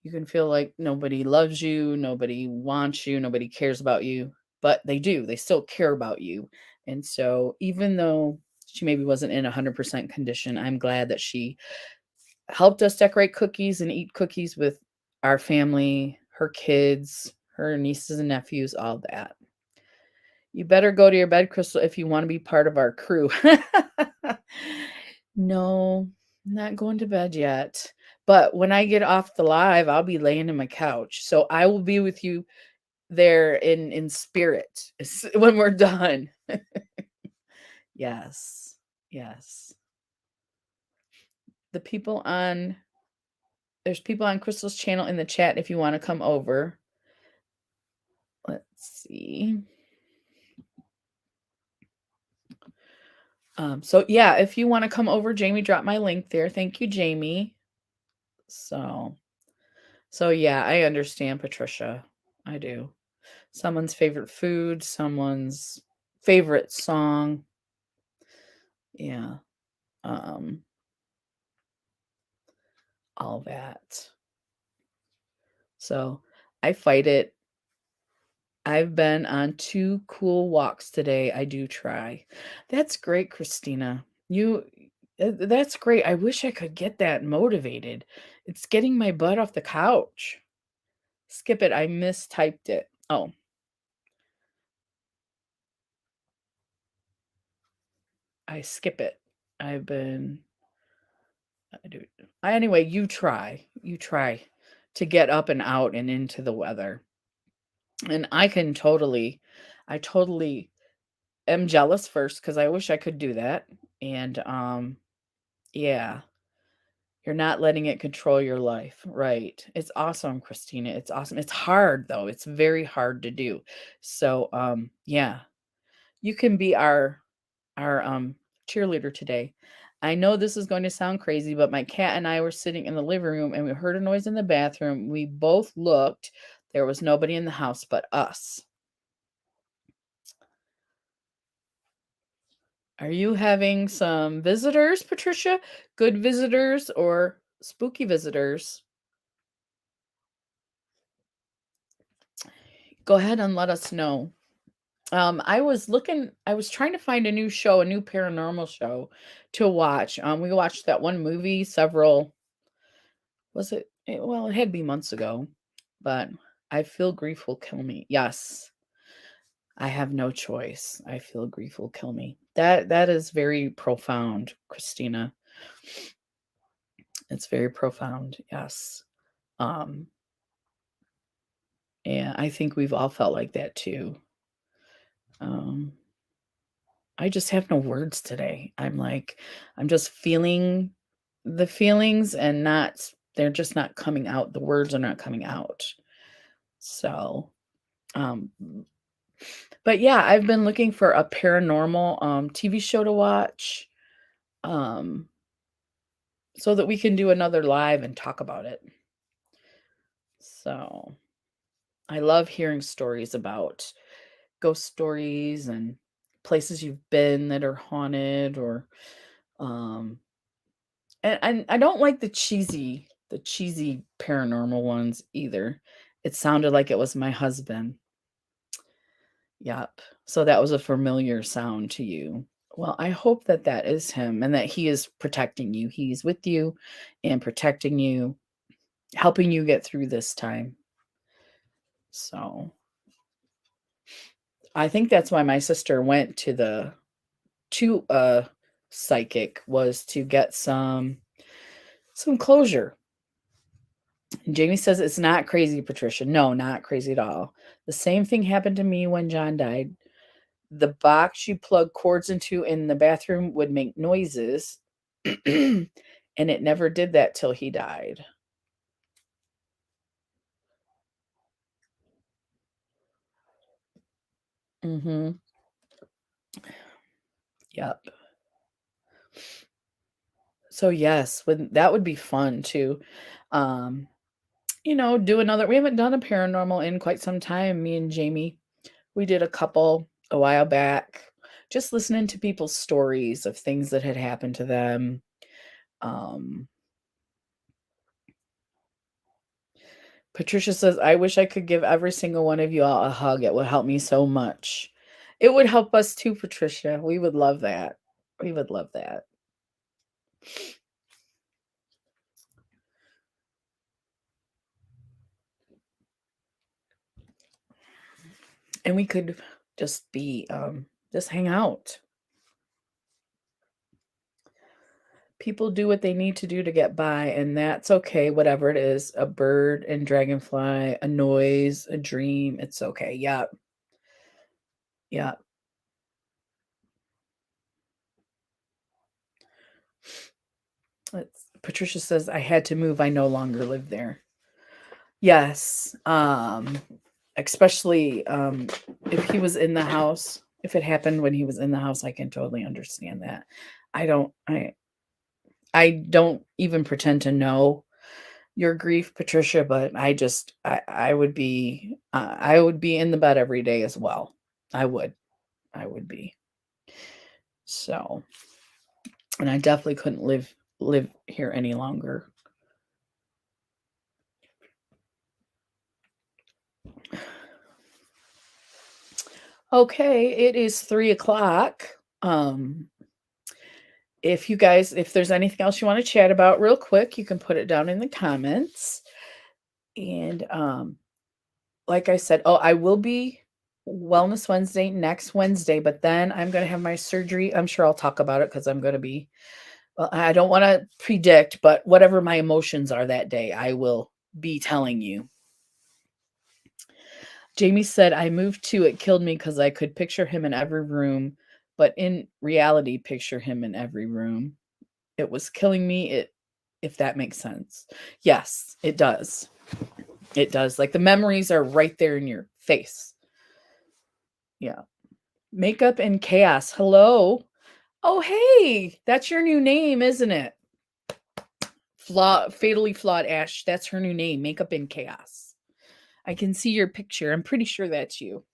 You can feel like nobody loves you, nobody wants you, nobody cares about you, but they do. They still care about you. And so even though she maybe wasn't in 100% condition, I'm glad that she helped us decorate cookies and eat cookies with our family, her kids, her nieces and nephews, all that. You better go to your bed, Crystal, if you want to be part of our crew. No, not going to bed yet. But when I get off the live, I'll be laying in my couch. So I will be with you there in spirit when we're done. Yes. Yes. The people on There's people on Crystal's channel in the chat if you want to come over. Let's see. So yeah, if you want to come over, Jamie dropped my link there. Thank you, Jamie. So yeah, I understand, Patricia. I do. Someone's favorite food, someone's favorite song. Yeah. Um, all that. So I fight it. I've been on 2 cool walks today. I do try. That's great, Christina. That's great. I wish I could get that motivated. It's getting my butt off the couch. Skip it. I mistyped it. Oh, I skip it. I've been I do. Anyway, you try. You try to get up and out and into the weather. And I totally am jealous first because I wish I could do that. And yeah, you're not letting it control your life. Right. It's awesome, Christina. It's awesome. It's hard though. It's very hard to do. So yeah, you can be our cheerleader today. I know this is going to sound crazy, but my cat and I were sitting in the living room and we heard a noise in the bathroom. We both looked. There was nobody in the house but us. Are you having some visitors, Patricia? Good visitors or spooky visitors? Go ahead and let us know. I was trying to find a new show, a new paranormal show to watch. We watched that one movie well, it had to be months ago, but I feel grief will kill me. Yes, I have no choice. I feel grief will kill me. That is very profound, Christina. It's very profound. Yes. Um, and I think we've all felt like that too. Um, I just have no words today. I'm just feeling the feelings and they're just not coming out. The words are not coming out. So, um, but yeah, I've been looking for a paranormal TV show to watch um, so that we can do another live and talk about it. So, I love hearing stories about ghost stories and places you've been that are haunted or um and I don't like the cheesy paranormal ones either. It sounded like it was my husband. Yep. So that was a familiar sound to you. Well, I hope that that is him and that he is protecting you. He's with you and protecting you, helping you get through this time. So, I think that's why my sister went to a psychic was to get some closure. Jamie says it's not crazy, Patricia. No, not crazy at all. The same thing happened to me when John died. The box you plug cords into in the bathroom would make noises, and it never did that till he died. Mhm. Yep. So yes, that would be fun too. Um, do another. We haven't done a paranormal in quite some time. Me and Jamie, we did a couple a while back, just listening to people's stories of things that had happened to them. Um, Patricia says, "I wish I could give every single one of you all a hug. It would help me so much. It would help us too, Patricia. We would love that. We would love that." And we could just hang out. People do what they need to do to get by, and that's okay, whatever it is. A bird and dragonfly, a noise, a dream, it's okay. Yeah. Yeah. Patricia says, I had to move. I no longer live there. Yes. Especially if he was in the house. If it happened when he was in the house, I can totally understand that. I don't even pretend to know your grief, Patricia, but I would be in the bed every day as well. I would. I would be. So, and I definitely couldn't live here any longer. Okay, it is 3 o'clock. If there's anything else you want to chat about real quick, you can put it down in the comments. And like I said, I will be Wellness Wednesday next Wednesday, but then I'm going to have my surgery. I'm sure I'll talk about it because I'm going to be, well, I don't want to predict, but whatever my emotions are that day, I will be telling you. Jamie said, I moved to it killed me because I could picture him in every room, but in reality, picture him in every room. It was killing me, if that makes sense. Yes, it does. It does. Like the memories are right there in your face. Yeah. Makeup and chaos. Hello. Oh, hey, that's your new name, isn't it? Fatally flawed Ash. That's her new name. Makeup and chaos. I can see your picture. I'm pretty sure that's you.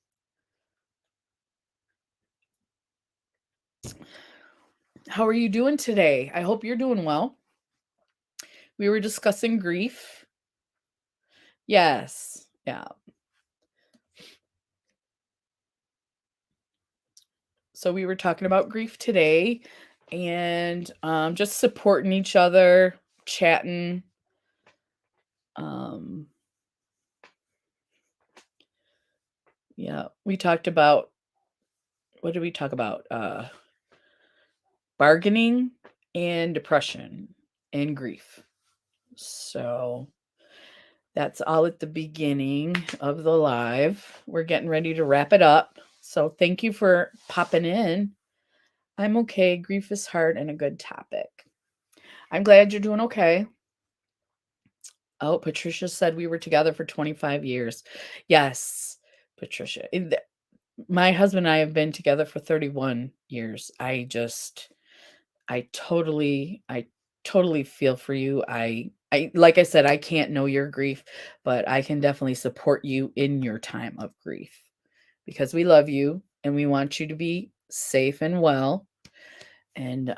How are you doing today? I hope you're doing well. We were discussing grief. Yes. Yeah. So we were talking about grief today and just supporting each other, chatting. Um, yeah, we talked about, what did we talk about? Bargaining and depression and grief. So that's all at the beginning of the live. We're getting ready to wrap it up. So thank you for popping in. I'm okay. Grief is hard and a good topic. I'm glad you're doing okay. Oh, Patricia said we were together for 25 years. Yes, Patricia. My husband and I have been together for 31 years. I totally feel for you. I like I said, I can't know your grief, but I can definitely support you in your time of grief because we love you and we want you to be safe and well. And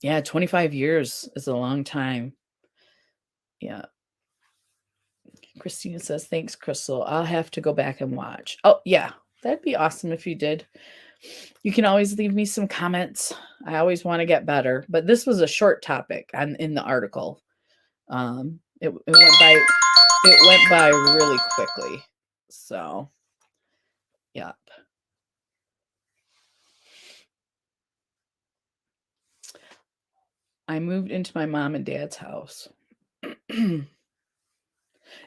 yeah, 25 years is a long time. Yeah. Christina says, thanks, Crystal. I'll have to go back and watch. Oh, yeah. That'd be awesome if you did. You can always leave me some comments. I always want to get better. But this was a short topic in the article. It went by really quickly. So, yeah. I moved into my mom and dad's house.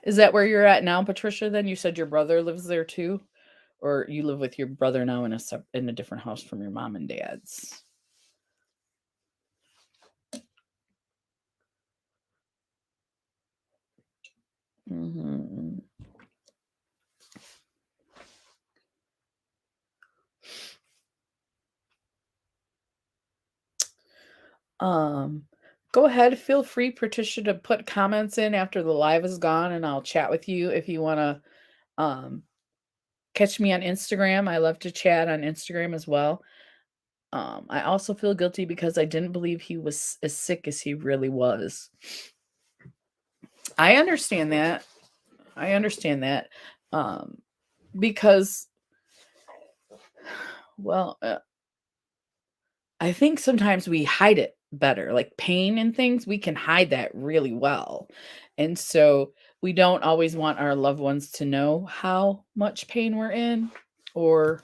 Is that where you're at now, Patricia? Then you said your brother lives there too, or you live with your brother now in a different house from your mom and dad's? Hmm. Um, Go ahead. Feel free, Patricia, to put comments in after the live is gone, and I'll chat with you if you want to um, catch me on Instagram. I love to chat on Instagram as well. I also feel guilty because I didn't believe he was as sick as he really was. I understand that. I understand that. Um, because, well, I think sometimes we hide it better, like pain and things, we can hide that really well. And so we don't always want our loved ones to know how much pain we're in, or,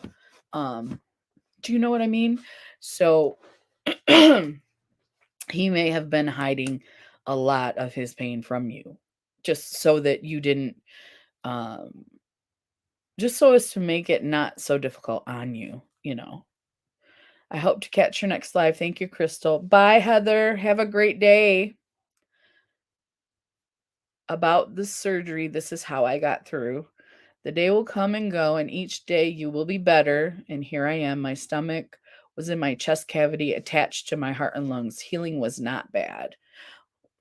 um, do you know what I mean? So he may have been hiding a lot of his pain from you just so that you didn't, um, just so as to make it not so difficult on you, you know. I hope to catch your next live. Thank you, Crystal. Bye, Heather. Have a great day. About the surgery, this is how I got through. The day will come and go, and each day you will be better. And here I am. My stomach was in my chest cavity attached to my heart and lungs. Healing was not bad.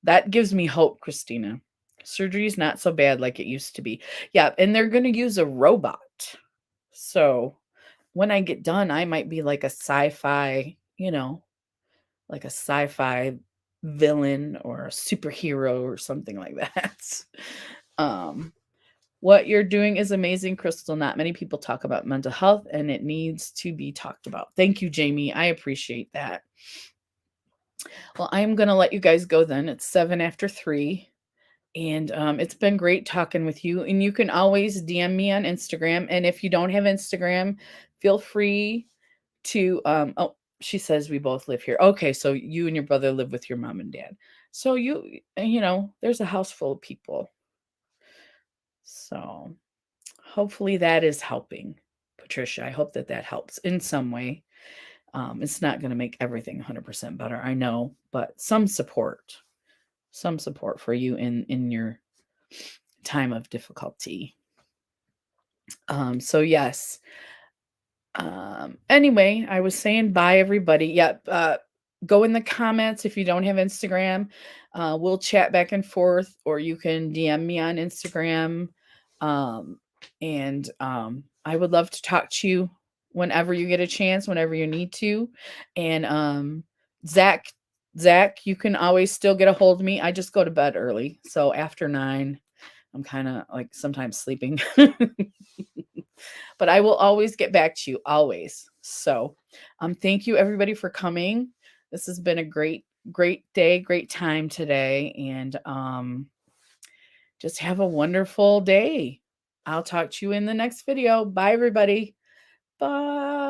That gives me hope, Christina. Surgery is not so bad like it used to be. Yeah, and they're going to use a robot. So when I get done, I might be like a sci-fi, like a sci-fi villain or a superhero or something like that. um, what you're doing is amazing, Crystal. Not many people talk about mental health, and it needs to be talked about. Thank you, Jamie. I appreciate that. Well, I'm going to let you guys go then. It's 7 after 3. And it's been great talking with you. And you can always DM me on Instagram. And if you don't have Instagram, feel free to oh, she says we both live here. Okay, so you and your brother live with your mom and dad. So there's a house full of people. So hopefully that is helping, Patricia. I hope that that helps in some way. It's not going to make everything 100% better, I know, but some support for you in your time of difficulty. So yes. Anyway, I was saying bye, everybody. Yep. Go in the comments if you don't have Instagram. We'll chat back and forth, or you can DM me on Instagram. And I would love to talk to you whenever you get a chance, whenever you need to. And Zach, you can always still get a hold of me. I just go to bed early, so after 9, I'm kind of like sometimes sleeping. But I will always get back to you, always. So, thank you everybody for coming. This has been a great, great day, great time today, and just have a wonderful day. I'll talk to you in the next video. Bye, everybody. Bye.